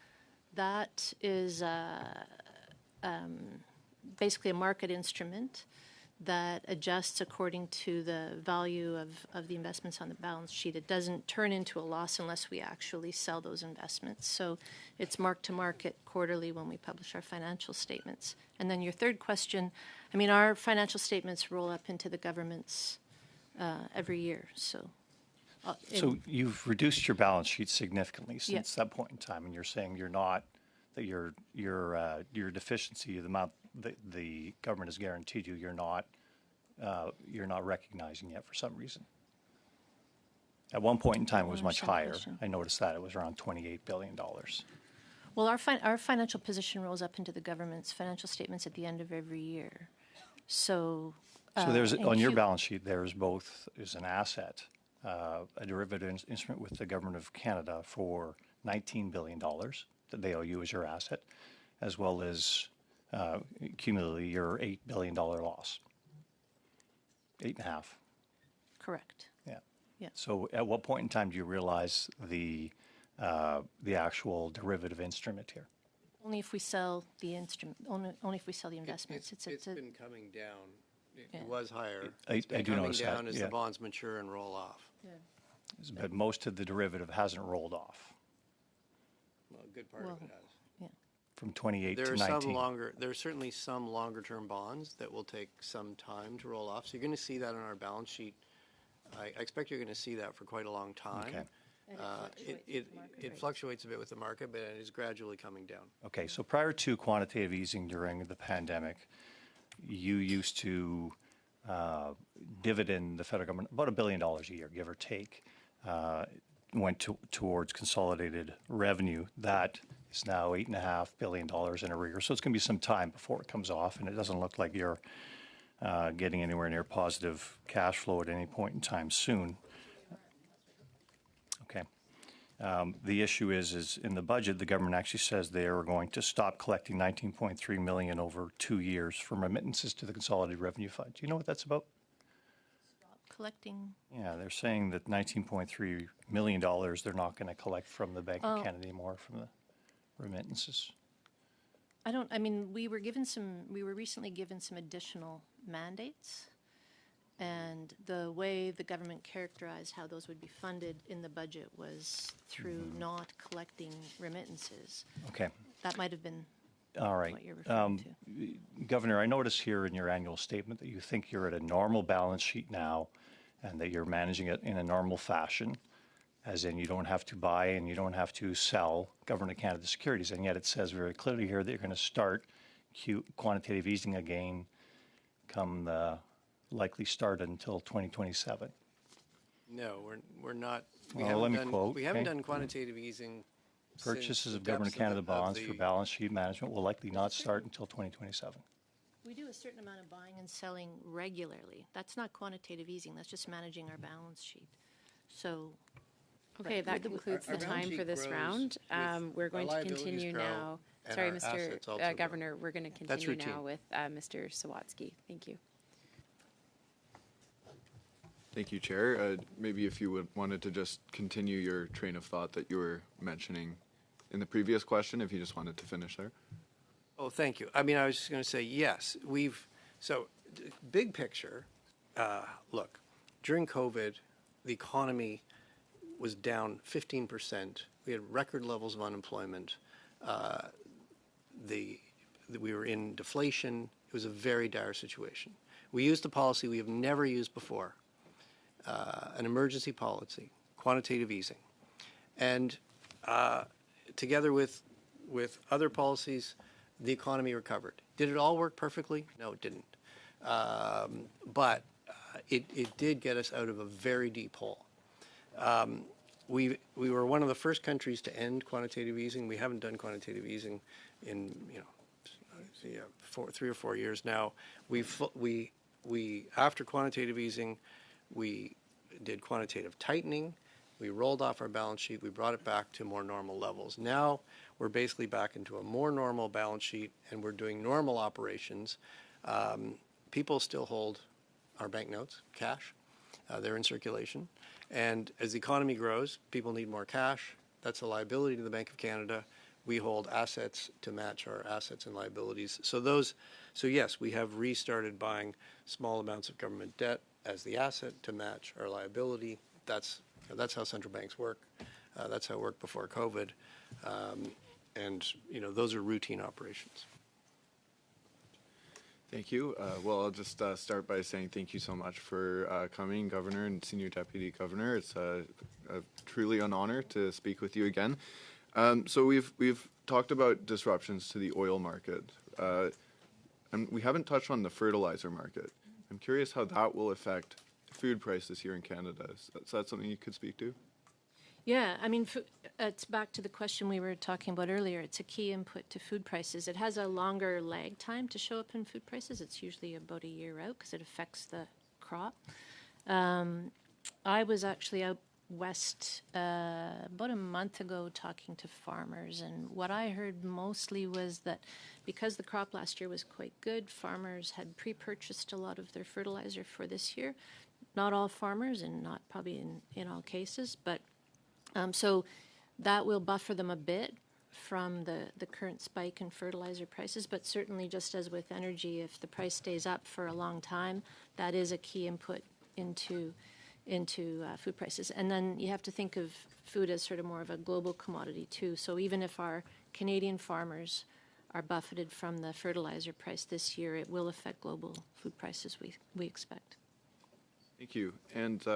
that is basically a market instrument that adjusts according to the value of the investments on the balance sheet. It doesn't turn into a loss unless we actually sell those investments. So it's mark to market quarterly when we publish our financial statements. And then your third question, our financial statements roll up into the government's every year. So you've reduced your balance sheet significantly since that point in time, and you're saying your deficiency, the amount that the government has guaranteed you, you're not recognizing yet for some reason. At one point in time, it was much higher. I noticed that it was around $28 billion. Well, our financial position rolls up into the government's financial statements at the end of every year. So there's on your balance sheet, there's an asset, a derivative instrument with the government of Canada for $19 billion that they owe you as your asset, as well as cumulatively your $8 billion loss. 8.5. Correct. Yeah. Yeah. So at what point in time do you realize the actual derivative instrument here? Only if we sell the instrument, only if we sell the investments. It's It's a- been coming down. It Yeah. was higher. I It's been do coming notice that, down as yeah. the bonds mature and roll off. But most of the derivative hasn't rolled off Well, a good part of it has. from 28 There to are 19. there are certainly some longer-term bonds that will take some time to roll off. So you're going to see that on our balance sheet. I expect you're going to see that for quite a long time. Okay. It fluctuates a bit with the market, but it is gradually coming down. Okay, so prior to quantitative easing during the pandemic, you used to dividend the federal government about $1 billion a year, give or take, went towards consolidated revenue. That is now $8.5 billion in arrears. So it's going to be some time before it comes off, and it doesn't look like you're getting anywhere near positive cash flow at any point in time soon. Okay. The issue is in the budget, the government actually says they are going to stop collecting $19.3 million over 2 years from remittances to the Consolidated Revenue Fund. Do you know what that's about? collecting. Yeah, they're saying that $19.3 million they're not going to collect from the Bank of Canada anymore from the remittances. I mean, we were recently given some additional mandates. And the way the government characterized how those would be funded in the budget was through not collecting remittances. Okay. That might have been All right. what you're referring to. Governor, I notice here in your annual statement that you think you're at a normal balance sheet now and that you're managing it in a normal fashion, as in you don't have to buy and you don't have to sell Government of Canada securities. And yet it says very clearly here that you're going to start quantitative easing again come the likely start until 2027. No, we're not. Well, let me quote, We haven't okay. done quantitative easing. since Purchases the of Government of depths Canada the- bonds for the- balance sheet management will likely not start until 2027. We do a certain amount of buying and selling regularly. That's not quantitative easing. That's just managing our balance sheet. So, Okay, that concludes our the balance time sheet for this grows round. with We're our going to liabilities continue grow now. and Sorry, our assets also Mr. grow. Governor, we're going to That's continue now routine. with Mr. Sawatsky. Thank you. Thank you, Chair. Maybe if you wanted to just continue your train of thought that you were mentioning in the previous question, if you just wanted to finish there. Oh, thank you. I mean, I was just going to say, yes, big picture, look, during COVID, the economy was down 15%. We had record levels of unemployment. We were in deflation. It was a very dire situation. We used a policy we have never used before, an emergency policy, quantitative easing. And together with other policies, the economy recovered. Did it all work perfectly? No, it didn't. But it did get us out of a very deep hole. We were one of the first countries to end quantitative easing. We haven't done quantitative easing in 3 or 4 years now. We after quantitative easing, we did quantitative tightening. We rolled off our balance sheet. We brought it back to more normal levels. Now we're basically back into a more normal balance sheet, and we're doing normal operations. People still hold our banknotes, cash. They're in circulation. And as the economy grows, people need more cash. That's a liability to the Bank of Canada. We hold assets to match our assets and liabilities. So yes, we have restarted buying small amounts of government debt as the asset to match our liability. That's how central banks work. That's how it worked before COVID. And those are routine operations. Thank you. Well, I'll just start by saying thank you so much for coming, Governor and Senior Deputy Governor. It's truly an honor to speak with you again. So we've talked about disruptions to the oil market, and we haven't touched on the fertilizer market. I'm curious how that will affect food prices here in Canada. Is that something you could speak to? yeah, I mean, it's back to the question we were talking about earlier. It's a key input to food prices. It has a longer lag time to show up in food prices. It's usually about a year out because it affects the crop. I was actually out west about a month ago talking to farmers, and what I heard mostly was that because the crop last year was quite good, farmers had pre-purchased a lot of their fertilizer for this year. Not all farmers, and not probably in all cases, but so that will buffer them a bit from the current spike in fertilizer prices, but certainly just as with energy, if the price stays up for a long time, that is a key input into food prices. And then you have to think of food as sort of more of a global commodity too. So even if our Canadian farmers are buffeted from the fertilizer price this year, it will affect global food prices, we expect. Thank you. And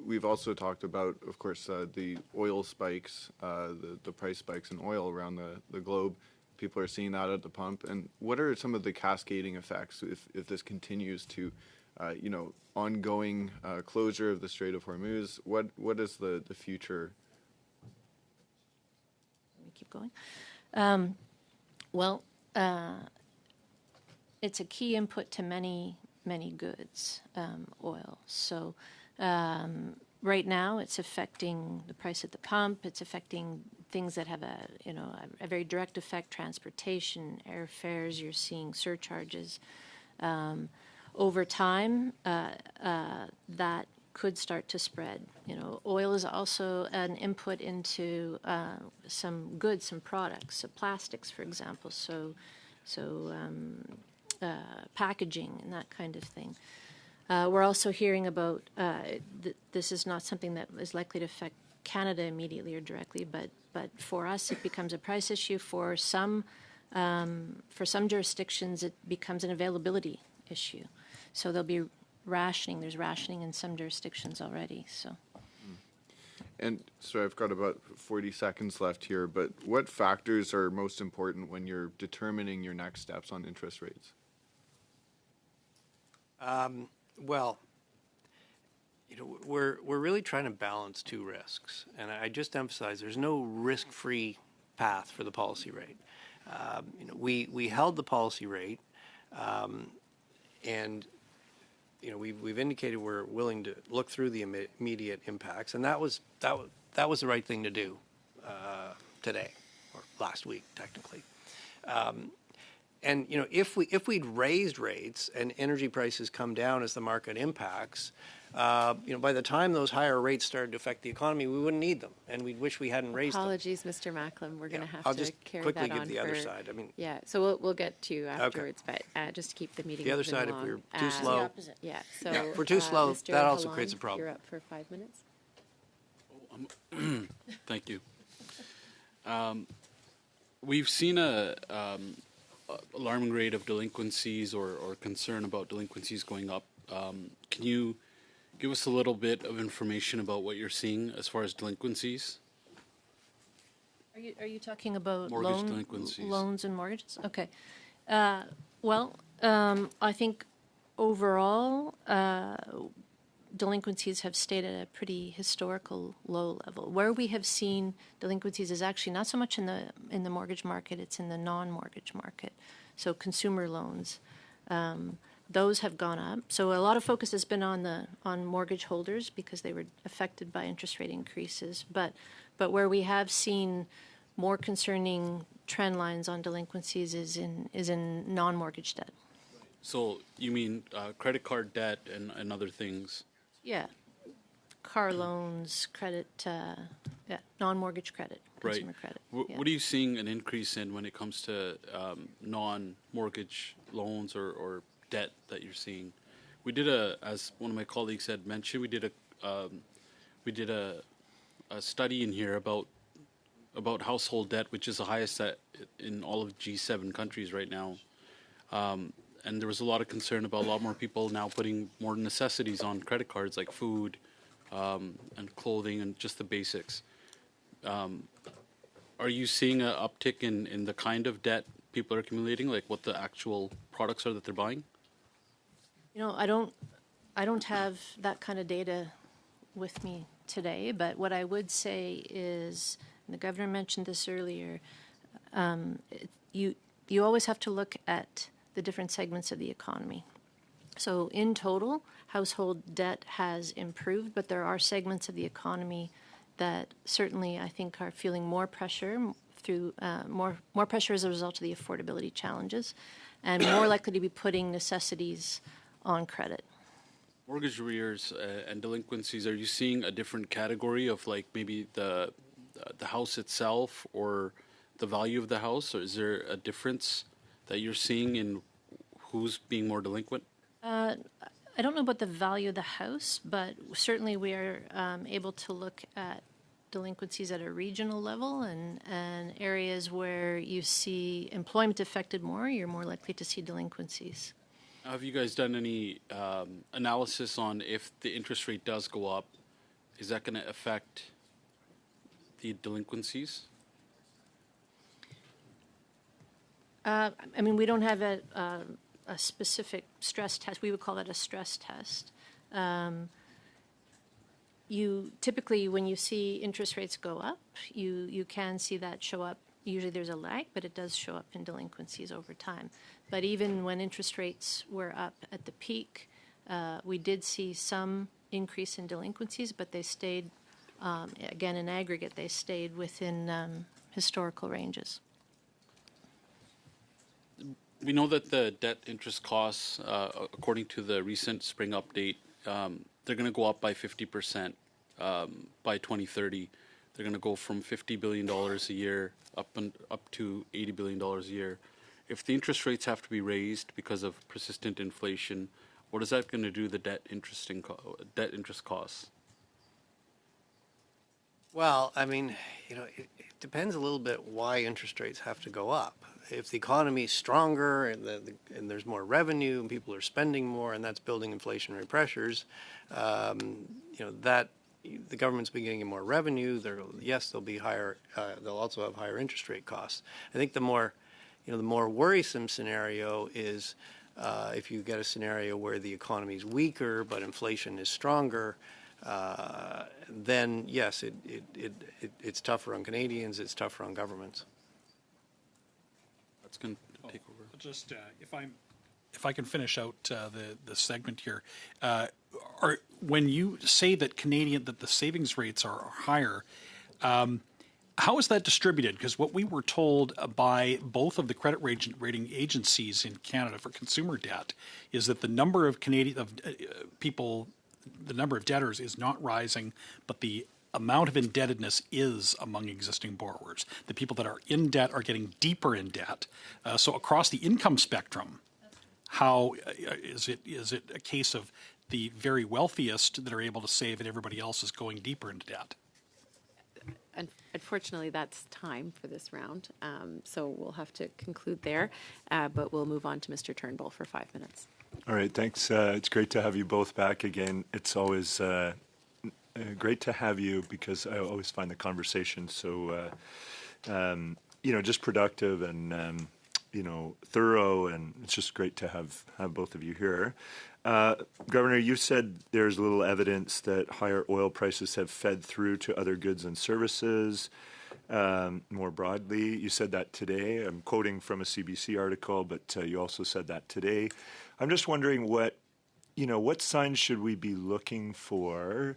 we've also talked about, of course, the oil spikes, the price spikes in oil around the globe. People are seeing that at the pump. And what are some of the cascading effects if this continues to, ongoing closure of the Strait of Hormuz? What is the future? Let me keep going. It's a key input to many goods, oil. So right now, it's affecting the price at the pump. It's affecting things that have a very direct effect: transportation, airfares. You're seeing surcharges. Over time, that could start to spread. Oil is also an input into some goods, some products, so plastics, for example. So packaging and that kind of thing. We're also hearing about this is not something that is likely to affect Canada immediately or directly, but for us it becomes a price issue. For some jurisdictions it becomes an availability issue. So there'll be rationing. There's rationing in some jurisdictions already. So. And so I've got about 40 seconds left here, but what factors are most important when you're determining your next steps on interest rates? Well, we're really trying to balance two risks, and I just emphasize there's no risk-free path for the policy rate. We held the policy rate, and we've indicated we're willing to look through the immediate impacts, and that was the right thing to do today or last week, technically. And if we'd raised rates and energy prices come down as the market impacts, by the time those higher rates started to affect the economy, we wouldn't need them, and we'd wish we hadn't raised them. Apologies, Mr. Macklem. We're going to have I'll to just carry quickly that give on the other for- side. I mean, Yeah, so we'll get to you afterwards, but just to keep the meeting the other moving side, if along. we're too slow, Yeah, so if we're too slow, Mr. that also Halon, creates a problem. You're up for 5 minutes. Thank you. We've seen a alarming rate of delinquencies or concern about delinquencies going up. Can you give us a little bit of information about what you're seeing as far as delinquencies? Are you talking about Mortgage delinquencies. loans and mortgages? Okay. I think overall delinquencies have stayed at a pretty historical low level. Where we have seen delinquencies is actually not so much in the mortgage market; it's in the non-mortgage market. So consumer loans, those have gone up. So a lot of focus has been on mortgage holders because they were affected by interest rate increases. But where we have seen more concerning trend lines on delinquencies is in non-mortgage debt. So you mean credit card debt and other things? Yeah, car loans, credit, non-mortgage credit, consumer credit. Yeah. What are you seeing an increase in when it comes to non-mortgage loans or debt that you're seeing? We did as one of my colleagues had mentioned, we did a study in here about household debt, which is the highest in all of G7 countries right now. And there was a lot of concern about a lot more people now putting more necessities on credit cards like food and clothing and just the basics. Are you seeing an uptick in the kind of debt people are accumulating, like what the actual products are that they're buying? I don't have that kind of data with me today, but what I would say is, and the governor mentioned this earlier, you always have to look at the different segments of the economy. So in total, household debt has improved, but there are segments of the economy that certainly I think are feeling more pressure through more pressure as a result of the affordability challenges, and more likely to be putting necessities on credit. Mortgage arrears and delinquencies, are you seeing a different category of like maybe the house itself or the value of the house, or is there a difference that you're seeing in who's being more delinquent? I don't know about the value of the house, but certainly we are able to look at delinquencies at a regional level, and areas where you see employment affected more, you're more likely to see delinquencies. Have you guys done any analysis on if the interest rate does go up, is that going to affect the delinquencies? I mean, we don't have a specific stress test. We would call that a stress test. You typically, when you see interest rates go up, you can see that show up. Usually there's a lag, but it does show up in delinquencies over time. But even when interest rates were up at the peak, we did see some increase in delinquencies, but they stayed, again, in aggregate, they stayed within historical ranges. We know that the debt interest costs, according to the recent spring update, they're going to go up by 50% by 2030. They're going to go from $50 billion a year up to $80 billion a year. If the interest rates have to be raised because of persistent inflation, what is that going to do to the debt interest costs? Well, I mean, it depends a little bit why interest rates have to go up. If the economy is stronger and there's more revenue and people are spending more and that's building inflationary pressures, that the government's been getting more revenue. There'll be higher. They'll also have higher interest rate costs. I think the more worrisome scenario is if you get a scenario where the economy is weaker but inflation is stronger. Then yes, it's tougher on Canadians. It's tougher on governments. That's going to take over. Just if I can finish out the segment here, when you say that the savings rates are higher, how is that distributed? Because what we were told by both of the credit rating agencies in Canada for consumer debt is that the number of people. The number of debtors is not rising, but the amount of indebtedness is among existing borrowers. The people that are in debt are getting deeper in debt. So across the income spectrum, how is it a case of the very wealthiest that are able to save and everybody else is going deeper into debt? Unfortunately, that's time for this round, so we'll have to conclude there, but we'll move on to Mr. Turnbull for 5 minutes. All right, thanks. It's great to have you both back again. It's always great to have you because I always find the conversation so, just productive and, thorough, and it's just great to have both of you here. Governor, you said there's little evidence that higher oil prices have fed through to other goods and services. More broadly, you said that today. I'm quoting from a CBC article, but you also said that today. I'm just wondering what signs should we be looking for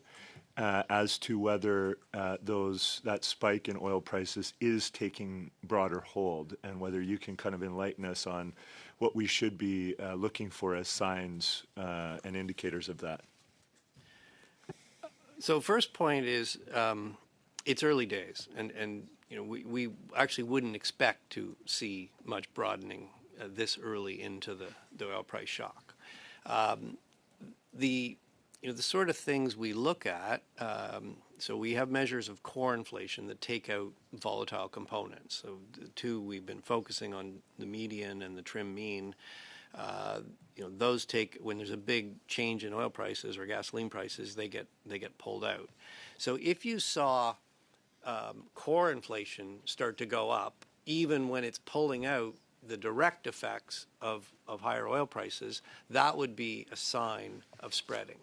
as to whether that spike in oil prices is taking broader hold, and whether you can kind of enlighten us on what we should be looking for as signs and indicators of that. So first point is it's early days, and we actually wouldn't expect to see much broadening this early into the oil price shock. The sort of things we look at. So we have measures of core inflation that take out volatile components. So the two we've been focusing on, the median and the trim mean. Those take, when there's a big change in oil prices or gasoline prices, they get pulled out. So if you saw core inflation start to go up, even when it's pulling out the direct effects of higher oil prices, that would be a sign of spreading.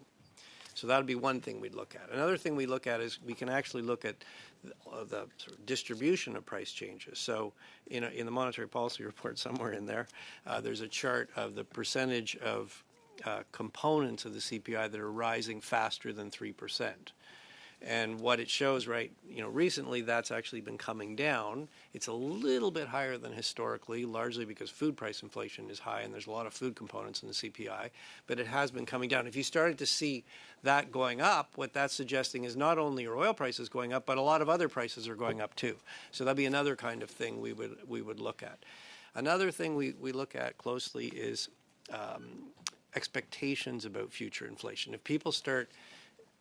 So that would be one thing we'd look at. Another thing we look at is we can actually look at the sort of distribution of price changes. So in the monetary policy report somewhere in there, there's a chart of the percentage of components of the CPI that are rising faster than 3%. And what it shows, recently that's actually been coming down. It's a little bit higher than historically, largely because food price inflation is high and there's a lot of food components in the CPI, but it has been coming down. If you started to see that going up, what that's suggesting is not only are oil prices going up, but a lot of other prices are going up too. So that'd be another kind of thing we would look at. Another thing we look at closely is expectations about future inflation. If people start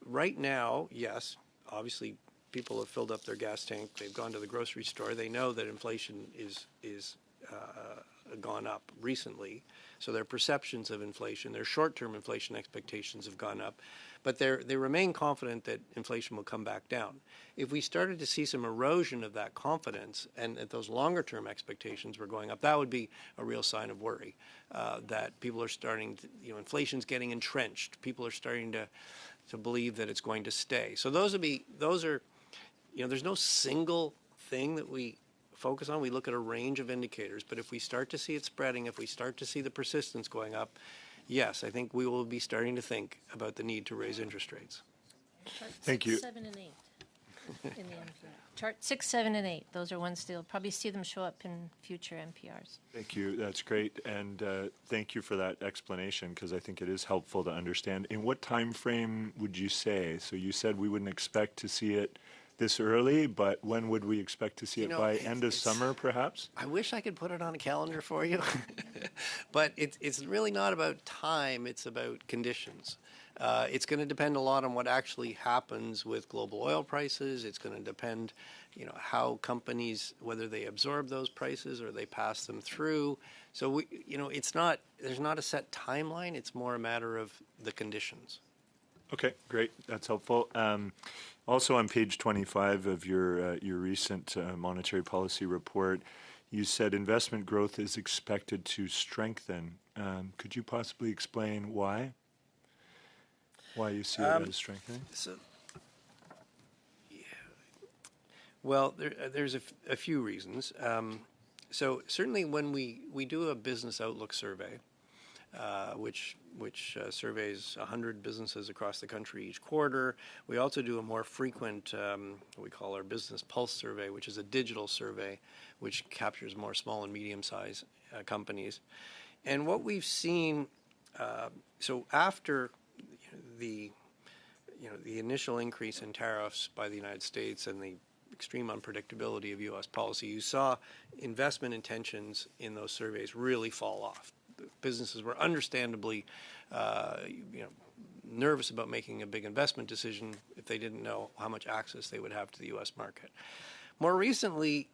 right now, yes, obviously people have filled up their gas tank, they've gone to the grocery store, they know that inflation is gone up recently, so their perceptions of inflation, their short-term inflation expectations have gone up, but they remain confident that inflation will come back down. If we started to see some erosion of that confidence and that those longer-term expectations were going up, that would be a real sign of worry, that people are starting to, inflation's getting entrenched, people are starting to believe that it's going to stay. So those are, there's no single thing that we focus on. We look at a range of indicators, but if we start to see it spreading, if we start to see the persistence going up, yes, I think we will be starting to think about the need to raise interest rates. Thank you. 7 and 8 in the NPR. Chart 6, 7, and 8. Those are ones you'll probably see them show up in future NPRs. Thank you. That's great. And thank you for that explanation, because I think it is helpful to understand. In what time frame would you say? So you said we wouldn't expect to see it this early, but when would we expect to see it? By end of summer, perhaps? I wish I could put it on a calendar for you, but it's really not about time, it's about conditions. It's going to depend a lot on what actually happens with global oil prices. It's going to depend, how companies, whether they absorb those prices or they pass them through. So, there's not a set timeline. It's more a matter of the conditions. Okay, great. That's helpful. Also on page 25 of your recent monetary policy report, you said investment growth is expected to strengthen. Could you possibly explain why? Why you see it as strengthening? Well, there's a few reasons. So certainly when we do a business outlook survey, which surveys 100 businesses across the country each quarter. We also do a more frequent, what we call our Business Pulse survey, which is a digital survey, which captures more small and medium-sized companies. And what we've seen, so after the initial increase in tariffs by the United States and the extreme unpredictability of U.S. policy, you saw investment intentions in those surveys really fall off. Businesses were understandably, nervous about making a big investment decision if they didn't know how much access they would have to the U.S. market. More recently,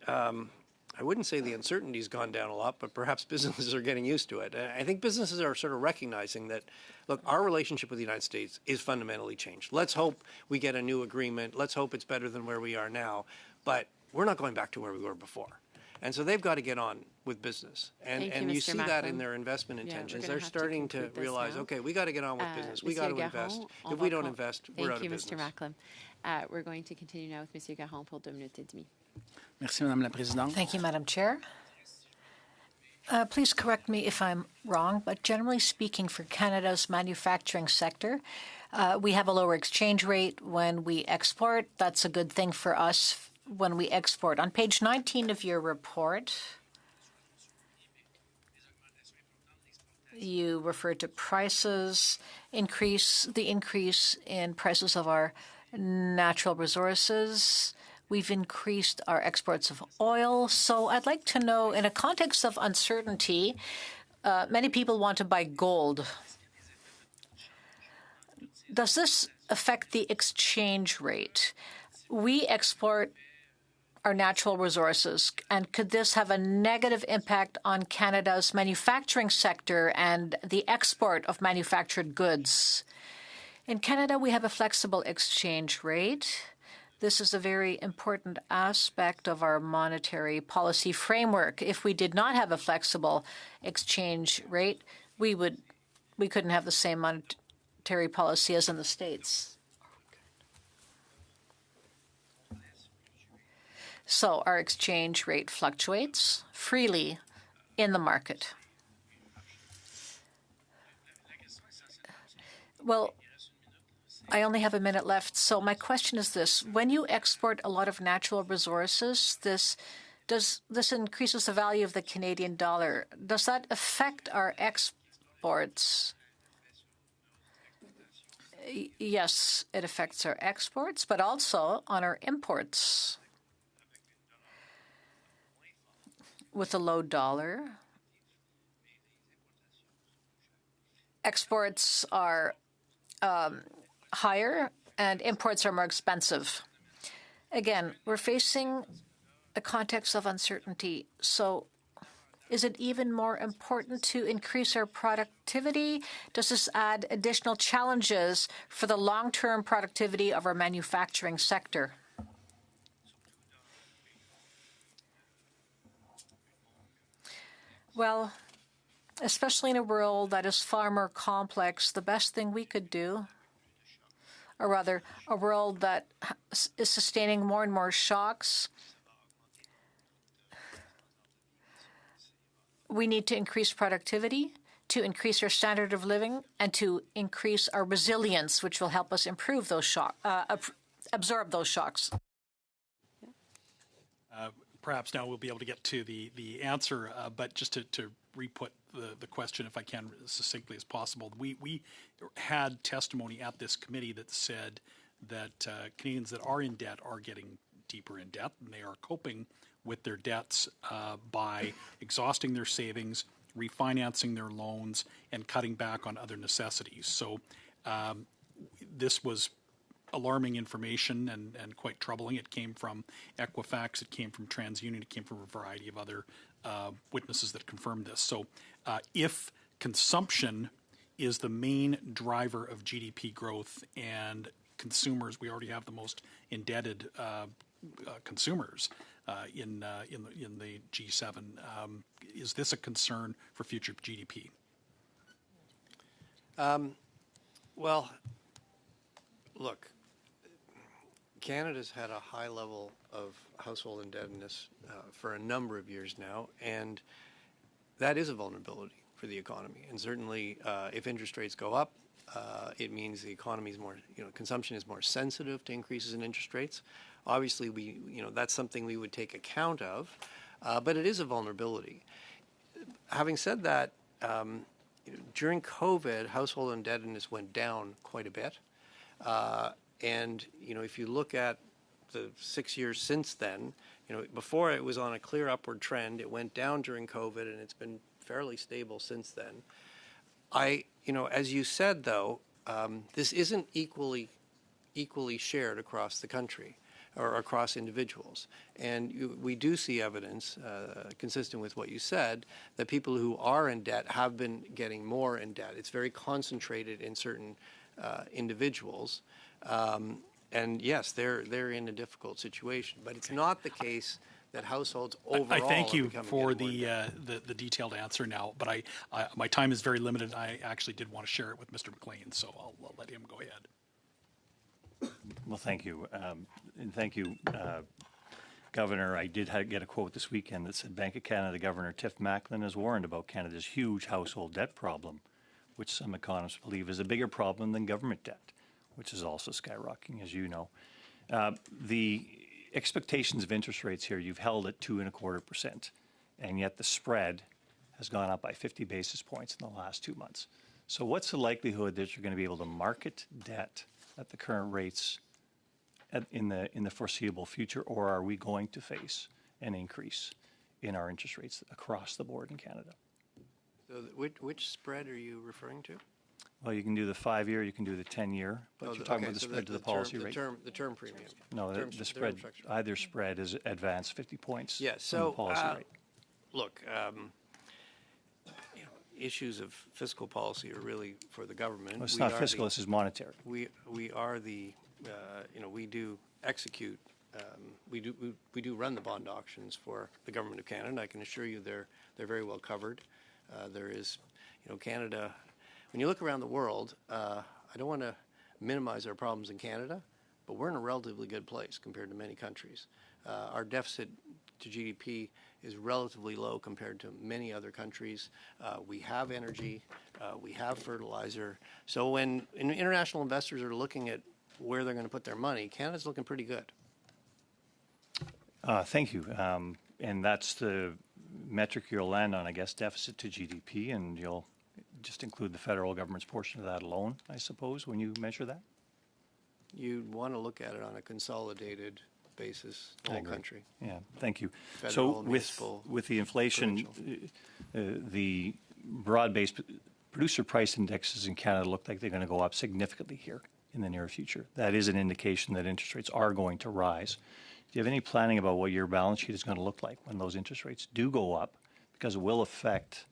I wouldn't say the uncertainty's gone down a lot, but perhaps businesses are getting used to it. And I think businesses are sort of recognizing that, look, our relationship with the United States is fundamentally changed. Let's hope we get a new agreement. Let's hope it's better than where we are now. But we're not going back to where we were before. And so they've got to get on with business. And you see that in their investment intentions. They're starting to realize, okay, we got to get on with business. We got to invest. If we don't invest, we're out of business. Thank you, Mr. Macklem. We're going to continue now with Monsieur Garon pour 2 minutes et demie. Merci, Madame la Présidente. Thank you, Madam Chair. Please correct me if I'm wrong, but generally speaking, for Canada's manufacturing sector, we have a lower exchange rate when we export. That's a good thing for us when we export. On page 19 of your report, you refer to prices, the increase in prices of our natural resources. We've increased our exports of oil. So I'd like to know, in a context of uncertainty, many people want to buy gold. Does this affect the exchange rate? We export our natural resources, and could this have a negative impact on Canada's manufacturing sector and the export of manufactured goods? In Canada, we have a flexible exchange rate. This is a very important aspect of our monetary policy framework. If we did not have a flexible exchange rate, we couldn't have the same monetary policy as in the States. So our exchange rate fluctuates freely in the market. Well, I only have a minute left, so my question is this. When you export a lot of natural resources, this increases the value of the Canadian dollar. Does that affect our exports? Yes, it affects our exports, but also on our imports. With a low dollar, exports are higher and imports are more expensive. Again, we're facing a context of uncertainty. So is it even more important to increase our productivity? Does this add additional challenges for the long-term productivity of our manufacturing sector? Well, especially in a world that is far more complex, the best thing we could do, or rather, a world that is sustaining more and more shocks, we need to increase productivity, to increase our standard of living, and to increase our resilience, which will help us improve those absorb those shocks. Perhaps now we'll be able to get to the answer, but just to re-put the question, if I can, as succinctly as possible. We had testimony at this committee that said that Canadians that are in debt are getting deeper in debt, and they are coping with their debts by exhausting their savings, refinancing their loans, and cutting back on other necessities. So this was alarming information and quite troubling. It came from Equifax, it came from TransUnion, it came from a variety of other witnesses that confirmed this. So if consumption is the main driver of GDP growth and consumers, we already have the most indebted consumers in the G7. Is this a concern for future GDP? Well, look, Canada's had a high level of household indebtedness for a number of years now, and that is a vulnerability for the economy. And certainly, if interest rates go up, it means the economy is more, consumption is more sensitive to increases in interest rates. Obviously, that's something we would take account of, but it is a vulnerability. Having said that, during COVID, household indebtedness went down quite a bit. And, if you look at the 6 years since then, before it was on a clear upward trend, it went down during COVID, and it's been fairly stable since then. As you said, though, this isn't equally shared across the country or across individuals. And we do see evidence, consistent with what you said, that people who are in debt have been getting more in debt. It's very concentrated in certain individuals. And yes, they're in a difficult situation. But it's not the case that households overall I thank you for the the detailed answer now, but my time is very limited. I actually did want to share it with Mr. McLean, so I'll let him go ahead. Well, thank you. And thank you, Governor. I did get a quote this weekend that said Bank of Canada Governor Tiff Macklin has warned about Canada's huge household debt problem, which some economists believe is a bigger problem than government debt, which is also skyrocketing, as you know. The expectations of interest rates here, you've held at 2.25%, and yet the spread has gone up by 50 basis points in the last 2 months. So what's the likelihood that you're going to be able to market debt at the current rates in the foreseeable future, or are we going to face an increase in our interest rates across the board in Canada? So which spread are you referring to? Well, you can do the 5-year, you can do the 10-year, but you're talking about the spread to the policy rate. The term premium. No, the spread, either spread is advanced 50 points Yeah, from the policy rate. Look, issues of fiscal policy are really for the government. Well, it's not fiscal, this is monetary. We are the, we do execute, we do run the bond auctions for the government of Canada. I can assure you they're very well covered. There is, Canada, when you look around the world, I don't want to minimize our problems in Canada, but we're in a relatively good place compared to many countries. Our deficit to GDP is relatively low compared to many other countries. We have energy, we have fertilizer. So when international investors are looking at where they're going to put their money, Canada's looking pretty good. Thank you. And that's the metric you'll land on, I guess, deficit to GDP, and you'll just include the federal government's portion of that alone, I suppose, when you measure that? You'd want to look at it on a consolidated basis, the whole country. Yeah, thank you. Federal, So municipal, with the inflation, the broad-based producer price indexes in Canada look like they're going to go up significantly here in the near future. That is an indication that interest rates are going to rise. Do you have any planning about what your balance sheet is going to look like when those interest rates do go up? Because it will affect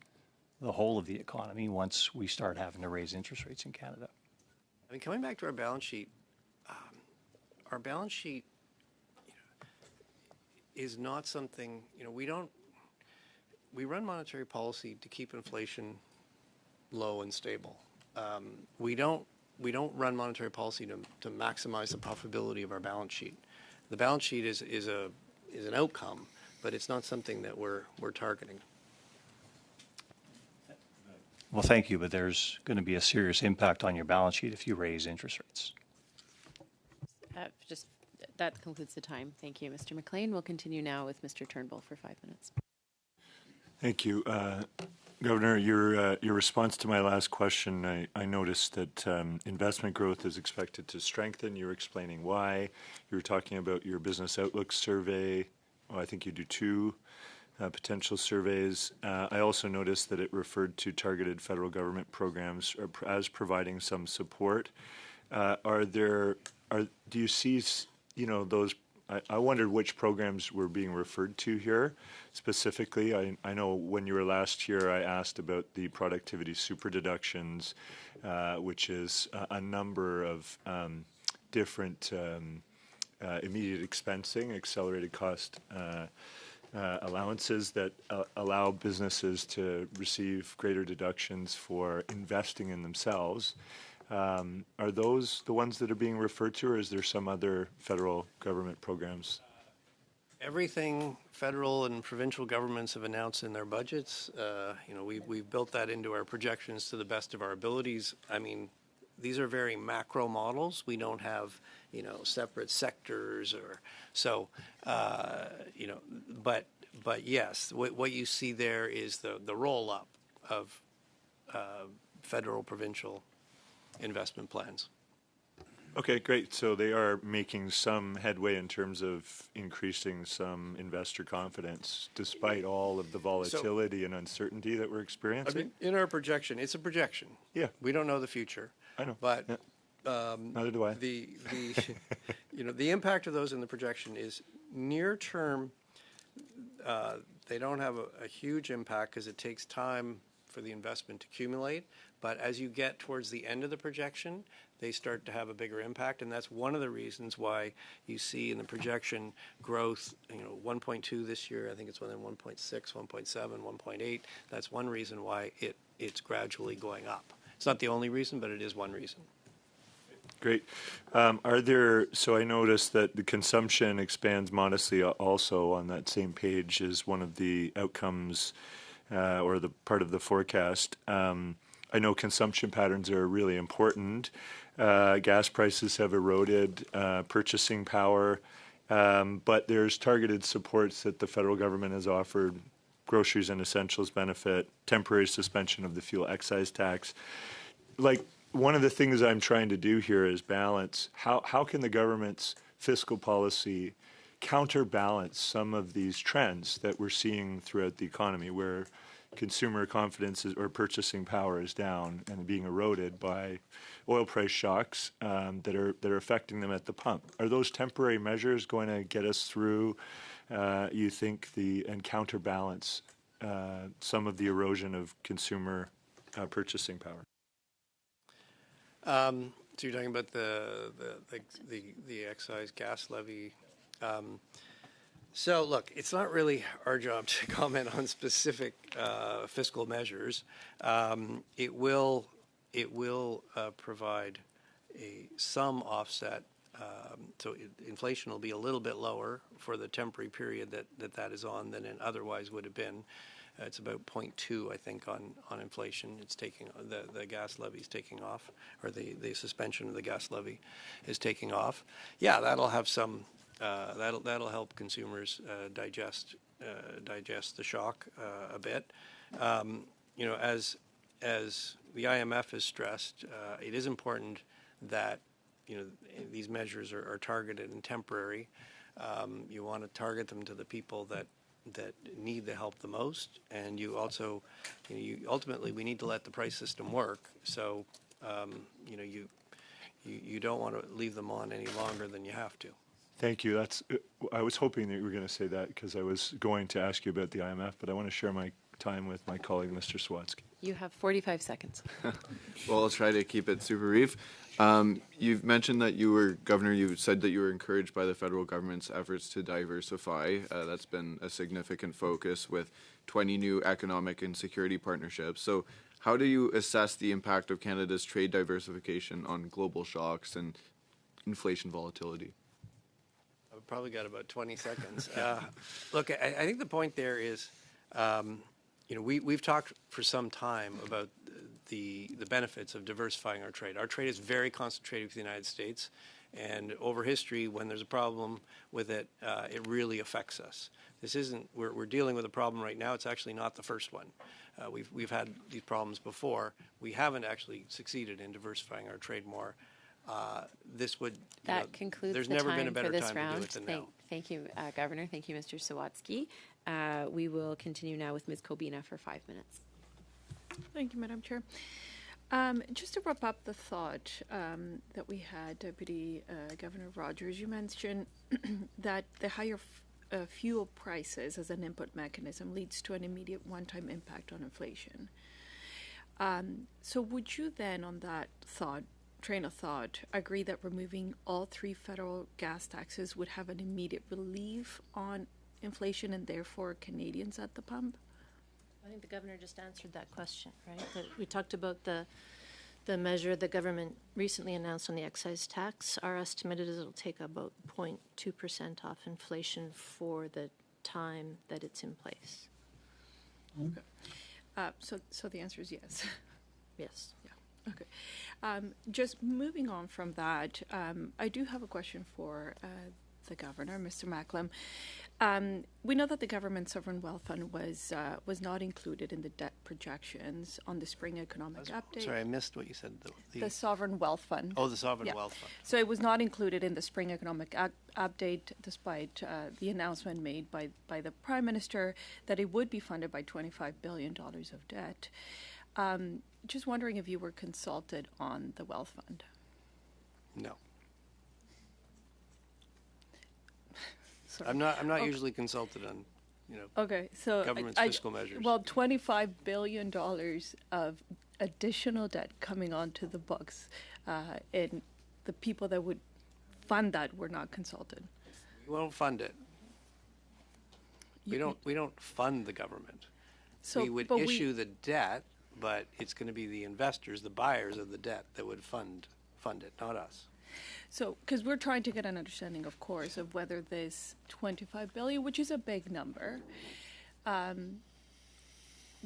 the whole of the economy once we start having to raise interest rates in Canada. I mean, coming back to our balance sheet is not something, we run monetary policy to keep inflation low and stable. We don't run monetary policy to maximize the profitability of our balance sheet. The balance sheet is an outcome, but it's not something that we're targeting. Well, thank you, but there's going to be a serious impact on your balance sheet if you raise interest rates. That concludes the time. Thank you, Mr. McLean. We'll continue now with Mr. Turnbull for 5 minutes. Thank you. Governor, your response to my last question, I noticed that investment growth is expected to strengthen. You were explaining why. You were talking about your business outlook survey. Well, I think you do 2 potential surveys. I also noticed that it referred to targeted federal government programs as providing some support. Do you see, those? I wondered which programs were being referred to here specifically. I know when you were last here, I asked about the productivity super deductions, which is a number of different immediate expensing, accelerated cost allowances that allow businesses to receive greater deductions for investing in themselves. Are those the ones that are being referred to, or is there some other federal government programs? Everything federal and provincial governments have announced in their budgets, we've built that into our projections to the best of our abilities. I mean, these are very macro models. We don't have, separate sectors or so, but yes, what you see there is the roll up of federal, provincial investment plans. Okay, great. So they are making some headway in terms of increasing some investor confidence, despite all of the volatility and uncertainty that we're experiencing? I mean, in our projection, it's a projection. Yeah. We don't know the future. I know. But neither do I. The the impact of those in the projection is near term. They don't have a huge impact because it takes time for the investment to accumulate. But as you get towards the end of the projection, they start to have a bigger impact, and that's one of the reasons why you see in the projection growth, 1.2 this year. I think it's 1.6, 1.7, 1.8. That's one reason why it's gradually going up. It's not the only reason, but it is one reason. Great. So I noticed that the consumption expands modestly also on that same page as one of the outcomes or the part of the forecast. I know consumption patterns are really important. Gas prices have eroded purchasing power, but there's targeted supports that the federal government has offered, groceries and essentials benefit, temporary suspension of the fuel excise tax. Like, one of the things I'm trying to do here is balance how can the government's fiscal policy counterbalance some of these trends that we're seeing throughout the economy, where consumer confidence or purchasing power is down and being eroded by oil price shocks that are affecting them at the pump. Are those temporary measures going to get us through, you think, and counterbalance some of the erosion of consumer purchasing power? So you're talking about the excise gas levy. So look, it's not really our job to comment on specific fiscal measures. It will provide some offset Inflation will be a little bit lower for the temporary period that is on than it otherwise would have been. It's about 0.2, I think, on inflation. It's taking the gas levy is taking off, or the suspension of the gas levy is taking off. Yeah, that'll have some. That'll help consumers digest the shock a bit. As the IMF has stressed, it is important that these measures are targeted and temporary. You want to target them to the people that need the help the most, and you also, ultimately we need to let the price system work. So, you don't want to leave them on any longer than you have to. Thank you. I was hoping that you were going to say that because I was going to ask you about the IMF, but I want to share my time with my colleague, Mr. Sawatsky. You have 45 seconds. Well, I'll try to keep it super brief. You've mentioned that Governor, you said that you were encouraged by the federal government's efforts to diversify. That's been a significant focus with 20 new economic and security partnerships. So how do you assess the impact of Canada's trade diversification on global shocks and inflation volatility? I've probably got about 20 seconds. Look, I think the point there is, we've talked for some time about the benefits of diversifying our trade. Our trade is very concentrated with the United States, and over history, when there's a problem with it, it really affects us. We're dealing with a problem right now. It's actually not the first one. We've had these problems before. We haven't actually succeeded in diversifying our trade more. That concludes there's the never time been a better for this time round. to do it than now. Thank you, Governor. Thank you, Mr. Sawatsky. We will continue now with Ms. Kobina for 5 minutes. Thank you, Madam Chair. Just to wrap up the thought that we had, Deputy Governor Rogers, you mentioned that the higher fuel prices as an input mechanism leads to an immediate one-time impact on inflation. So would you then, on that train of thought, agree that removing all 3 federal gas taxes would have an immediate relief on inflation and therefore Canadians at the pump? I think the governor just answered that question, right? We talked about the measure the government recently announced on the excise tax. Our estimate is it'll take about 0.2% off inflation for the time that it's in place. Okay. So the answer is yes. Yes. Yeah. Okay. Just moving on from that, I do have a question for the governor, Mr. Macklem. We know that the government sovereign wealth fund was not included in the debt projections on the spring economic update. Sorry, I missed what you said. The sovereign wealth fund. Oh, the sovereign wealth fund. So it was not included in the spring economic update, despite the announcement made by the Prime Minister that it would be funded by $25 billion of debt. Just wondering if you were consulted on the wealth fund. No. Sorry. I'm not usually consulted on, Okay, so government's fiscal measures. Well, $25 billion of additional debt coming onto the books, and the people that would fund that were not consulted. We won't fund it. We don't fund the government. So, we would issue the debt, but it's going to be the investors, the buyers of the debt, that would fund it, not us. So, because we're trying to get an understanding, of course, of whether this $25 billion, which is a big number,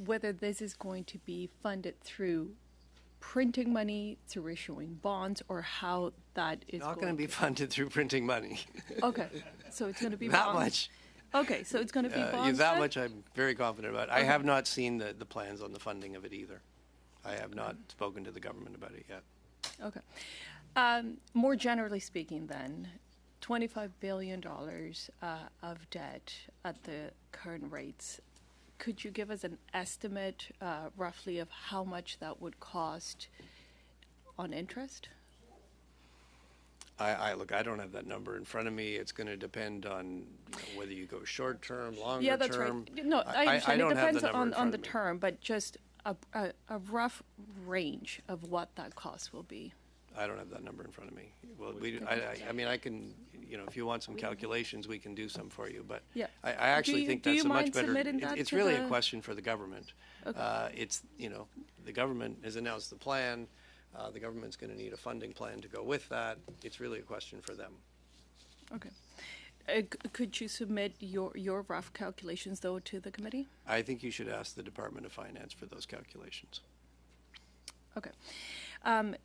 whether this is going to be funded through printing money, through issuing bonds, or how that is not going to be funded through printing money. Okay, so it's going to be that bonds. much. Okay, so it's going to be bonds. That much I'm very confident about. I have not seen the plans on the funding of it either. I have not spoken to the government about it yet. Okay. More generally speaking, then, $25 billion of debt at the current rates. Could you give us an estimate, roughly, of how much that would cost on interest? I don't have that number in front of me. It's going to depend on whether you go short term, longer term. Yeah, that's right. No, I understand. It depends on the term, but just a rough range of what that cost will be. I don't have that number in front of me. Well, I can, if you want some calculations, we can do some for you. But yeah. I actually think that's a much better. It's really a question for the government. Okay. The government has announced the plan. The government's going to need a funding plan to go with that. It's really a question for them. Okay. Could you submit your rough calculations, though, to the committee? I think you should ask the Department of Finance for those calculations. Okay.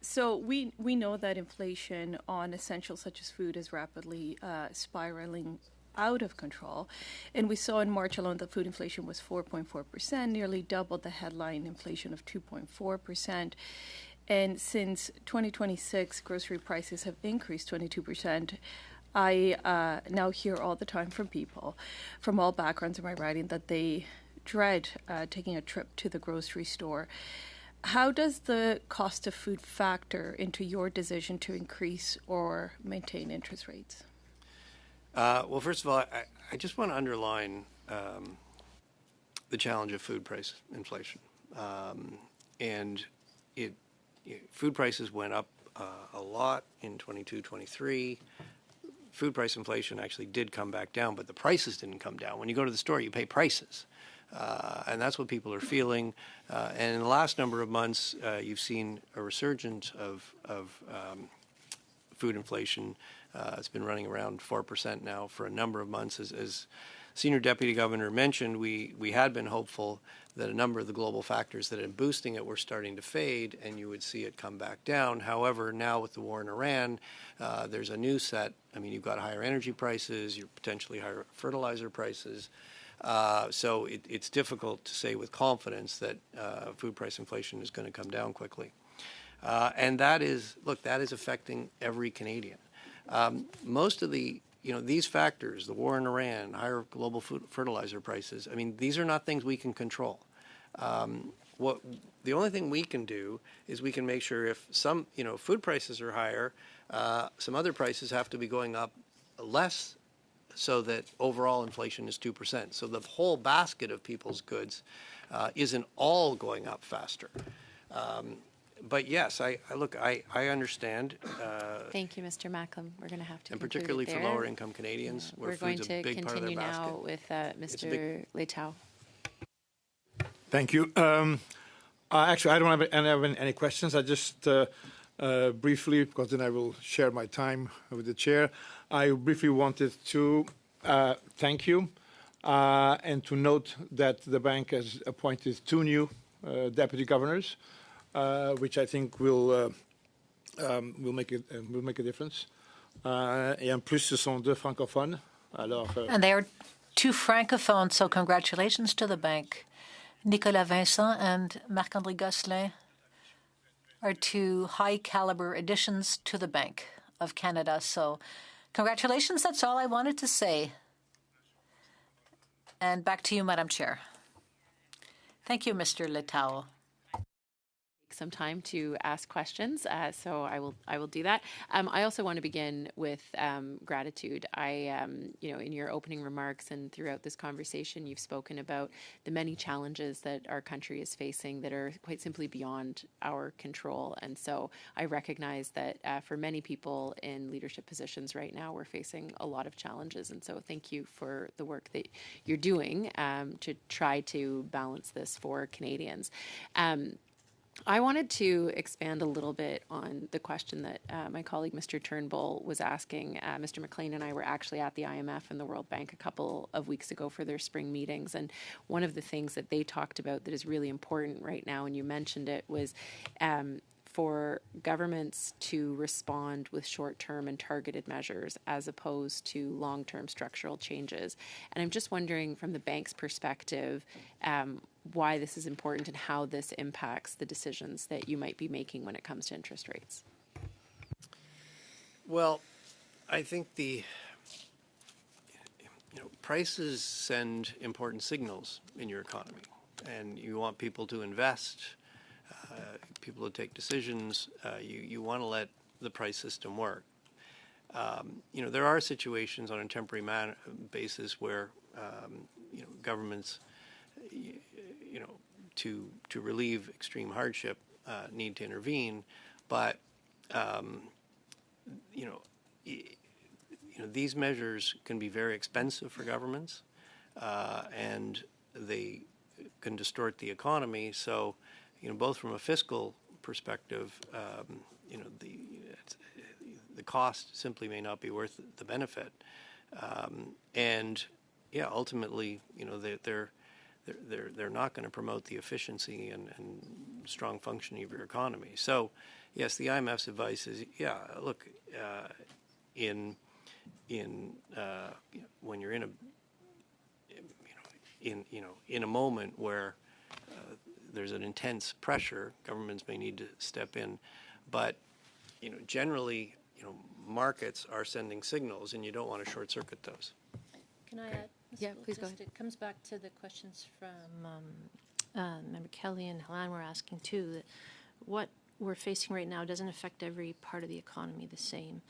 So we know that inflation on essentials such as food is rapidly spiraling out of control. And we saw in March alone that food inflation was 4.4%, nearly double the headline inflation of 2.4%. And since 2026, grocery prices have increased 22%. I now hear all the time from people from all backgrounds in my writing that they dread taking a trip to the grocery store. How does the cost of food factor into your decision to increase or maintain interest rates? Well, first of all, I just want to underline the challenge of food price inflation. And food prices went up a lot in 22-23. Food price inflation actually did come back down, but the prices didn't come down. When you go to the store, you pay prices. And that's what people are feeling. And in the last number of months, you've seen a resurgence of food inflation. It's been running around 4% now for a number of months. As Senior Deputy Governor mentioned, we had been hopeful that a number of the global factors that had been boosting it were starting to fade, and you would see it come back down. However, now with the war in Iran, there's a new set. I mean, you've got higher energy prices, you're potentially higher fertilizer prices. So it's difficult to say with confidence that food price inflation is going to come down quickly. And that is affecting every Canadian. Most of these factors, the war in Iran, higher global fertilizer prices, I mean, these are not things we can control. The only thing we can do is we can make sure if some, food prices are higher, some other prices have to be going up less so that overall inflation is 2%. So the whole basket of people's goods isn't all going up faster. But yes, I understand. Thank you, Mr. Macklem. We're going to have to and conclude particularly it for there. lower income Canadians, where We're going food's to a big part of their continue basket. now with Mr. Letao. Thank you. Actually, I don't have any questions. I just briefly, because then I will share my time with the chair, I briefly wanted to thank you and to note that the bank has appointed 2 new deputy governors, which I think will make a difference. Et en plus, ce sont 2 francophones. Alors, And they are 2 francophones, so congratulations to the bank. Nicolas Vincent and Marc-André Gosselin are 2 high-caliber additions to the Bank of Canada. So congratulations, that's all I wanted to say. And back to you, Madam Chair. Thank you, Mr. Letao. Some time to ask questions, so I will do that. I also want to begin with gratitude. In your opening remarks and throughout this conversation, you've spoken about the many challenges that our country is facing that are quite simply beyond our control. And so I recognize that for many people in leadership positions right now, we're facing a lot of challenges. And so thank you for the work that you're doing to try to balance this for Canadians. I wanted to expand a little bit on the question that my colleague Mr. Turnbull was asking. Mr. McLean and I were actually at the IMF and the World Bank a couple of weeks ago for their spring meetings, and one of the things that they talked about that is really important right now, and you mentioned it, was for governments to respond with short-term and targeted measures as opposed to long-term structural changes. And I'm just wondering, from the bank's perspective, why this is important and how this impacts the decisions that you might be making when it comes to interest rates. Well, I think prices send important signals in your economy, and you want people to invest, people to take decisions. You want to let the price system work. There are situations on a temporary basis where governments, to relieve extreme hardship, need to intervene, but these measures can be very expensive for governments, and they can distort the economy. So, both from a fiscal perspective, the cost simply may not be worth the benefit, and ultimately, they're not going to promote the efficiency and strong functioning of your economy. So, yes, the IMF's advice is, look, when you're in a moment where there's an intense pressure, governments may need to step in, but generally, markets are sending signals, and you don't want to short circuit those. Can I add? Yeah, please go ahead. It comes back to the questions from Member Kelly and Helen were asking too, that what we're facing right now doesn't affect every part of the economy the same.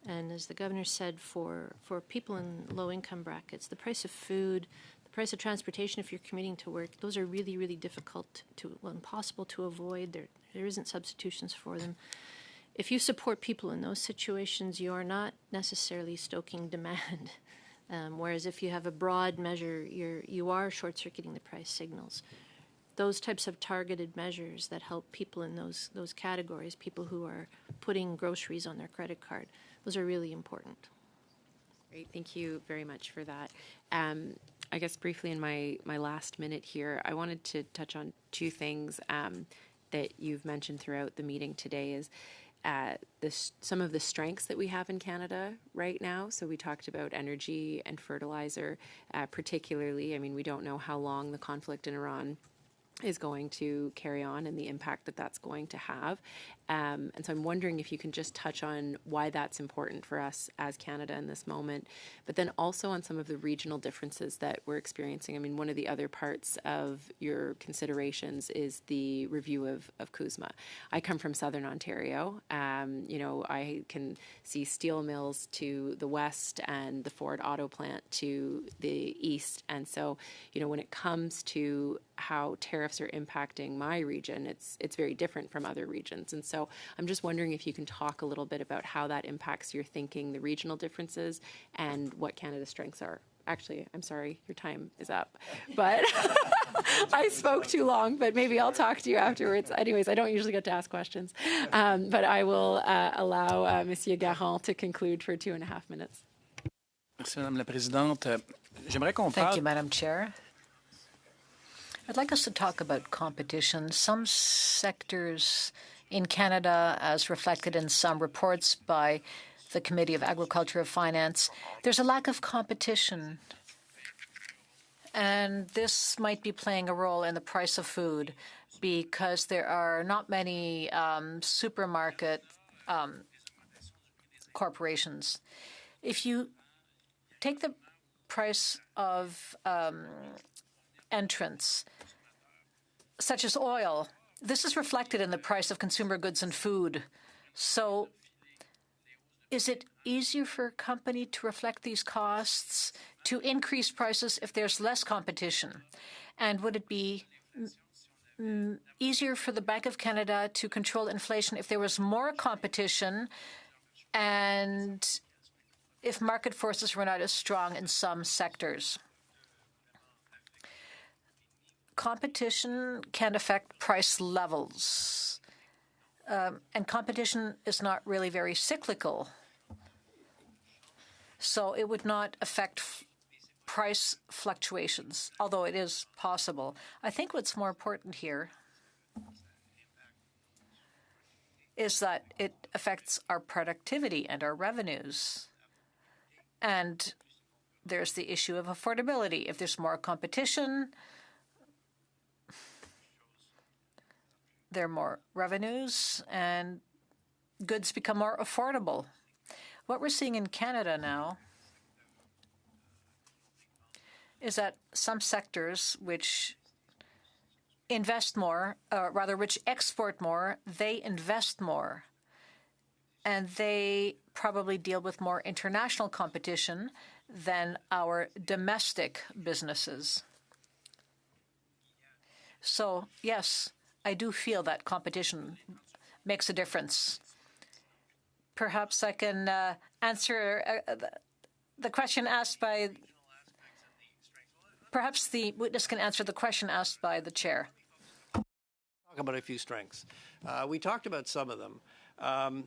And as the governor said, for people in low-income brackets, the price of food, the price of transportation if you're commuting to work, those are really, really difficult impossible to avoid. There isn't substitutions for them. If you support people in those situations, you are not necessarily stoking demand. Whereas if you have a broad measure, you are short-circuiting the price signals. Those types of targeted measures that help people in those categories, people who are putting groceries on their credit card, those are really important. Great, thank you very much for that. I guess briefly in my last minute here, I wanted to touch on two things that you've mentioned throughout the meeting today is some of the strengths that we have in Canada right now. So we talked about energy and fertilizer, particularly. I mean, we don't know how long the conflict in Iran is going to carry on and the impact that that's going to have. And so I'm wondering if you can just touch on why that's important for us as Canada in this moment, but then also on some of the regional differences that we're experiencing. I mean, one of the other parts of your considerations is the review of CUSMA. I come from Southern Ontario. I can see steel mills to the west and the Ford auto plant to the east. And so, when it comes to how tariffs are impacting my region, it's very different from other regions. And so I'm just wondering if you can talk a little bit about how that impacts your thinking, the regional differences, and what Canada's strengths are. Actually, I'm sorry, your time is up. But I spoke too long, but maybe I'll talk to you afterwards. Anyways, I don't usually get to ask questions. But I will allow Monsieur Garand to conclude for 2.5 minutes. Merci, Madame la Présidente. J'aimerais qu'on parle. Thank you, Madam Chair. I'd like us to talk about competition. Some sectors in Canada, as reflected in some reports by the Committee of Agriculture of Finance, there's a lack of competition. And this might be playing a role in the price of food because there are not many supermarket corporations. If you take the price of entrants, such as oil, this is reflected in the price of consumer goods and food. So is it easier for a company to reflect these costs, to increase prices if there's less competition? And would it be easier for the Bank of Canada to control inflation if there was more competition and if market forces were not as strong in some sectors? Competition can affect price levels, and competition is not really very cyclical. So it would not affect price fluctuations, although it is possible. I think what's more important here is that it affects our productivity and our revenues. And there's the issue of affordability. If there's more competition, there are more revenues and goods become more affordable. What we're seeing in Canada now is that some sectors which invest more, which export more, they invest more. And they probably deal with more international competition than our domestic businesses. So, yes, I do feel that competition makes a difference. Perhaps I can answer the question asked by... Perhaps the witness can answer the question asked by the chair. Talk about a few strengths. We talked about some of them. I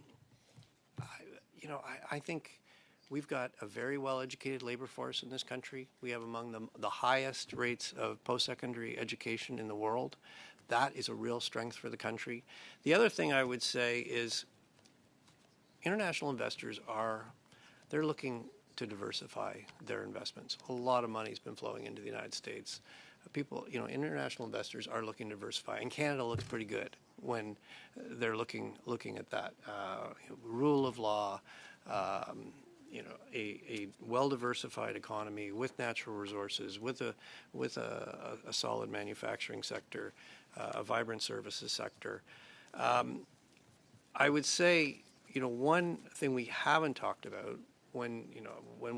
think we've got a very well-educated labor force in this country. We have among the highest rates of post-secondary education in the world. That is a real strength for the country. The other thing I would say is international investors they're looking to diversify their investments. A lot of money has been flowing into the United States. People, international investors are looking to diversify, and Canada looks pretty good when they're looking at that. Rule of law, a well-diversified economy with natural resources, with a solid manufacturing sector, a vibrant services sector. I would say, one thing we haven't talked about when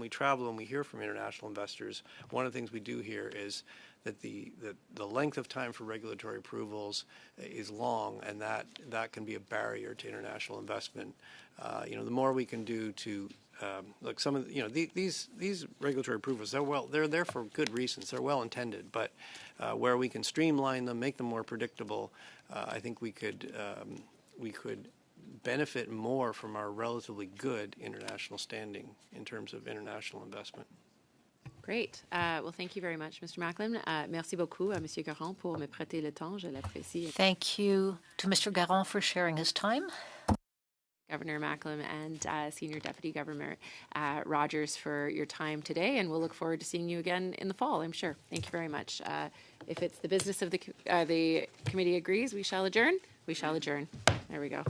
we travel and we hear from international investors, one of the things we do hear is that the length of time for regulatory approvals is long, and that can be a barrier to international investment. The more we can do to look, some of these regulatory approvals, they're there for good reasons. They're well intended, but where we can streamline them, make them more predictable, I think we could benefit more from our relatively good international standing in terms of international investment. Great. Well, thank you very much, Mr. Macklem. Merci beaucoup à Monsieur Garon pour me prêter le temps. Je l'apprécie. Thank you to Mr. Garon for sharing his time. Governor Macklem and Senior Deputy Governor Rogers for your time today, and we'll look forward to seeing you again in the fall, I'm sure. Thank you very much. If it's the business of the committee agrees, we shall adjourn. We shall adjourn. There we go.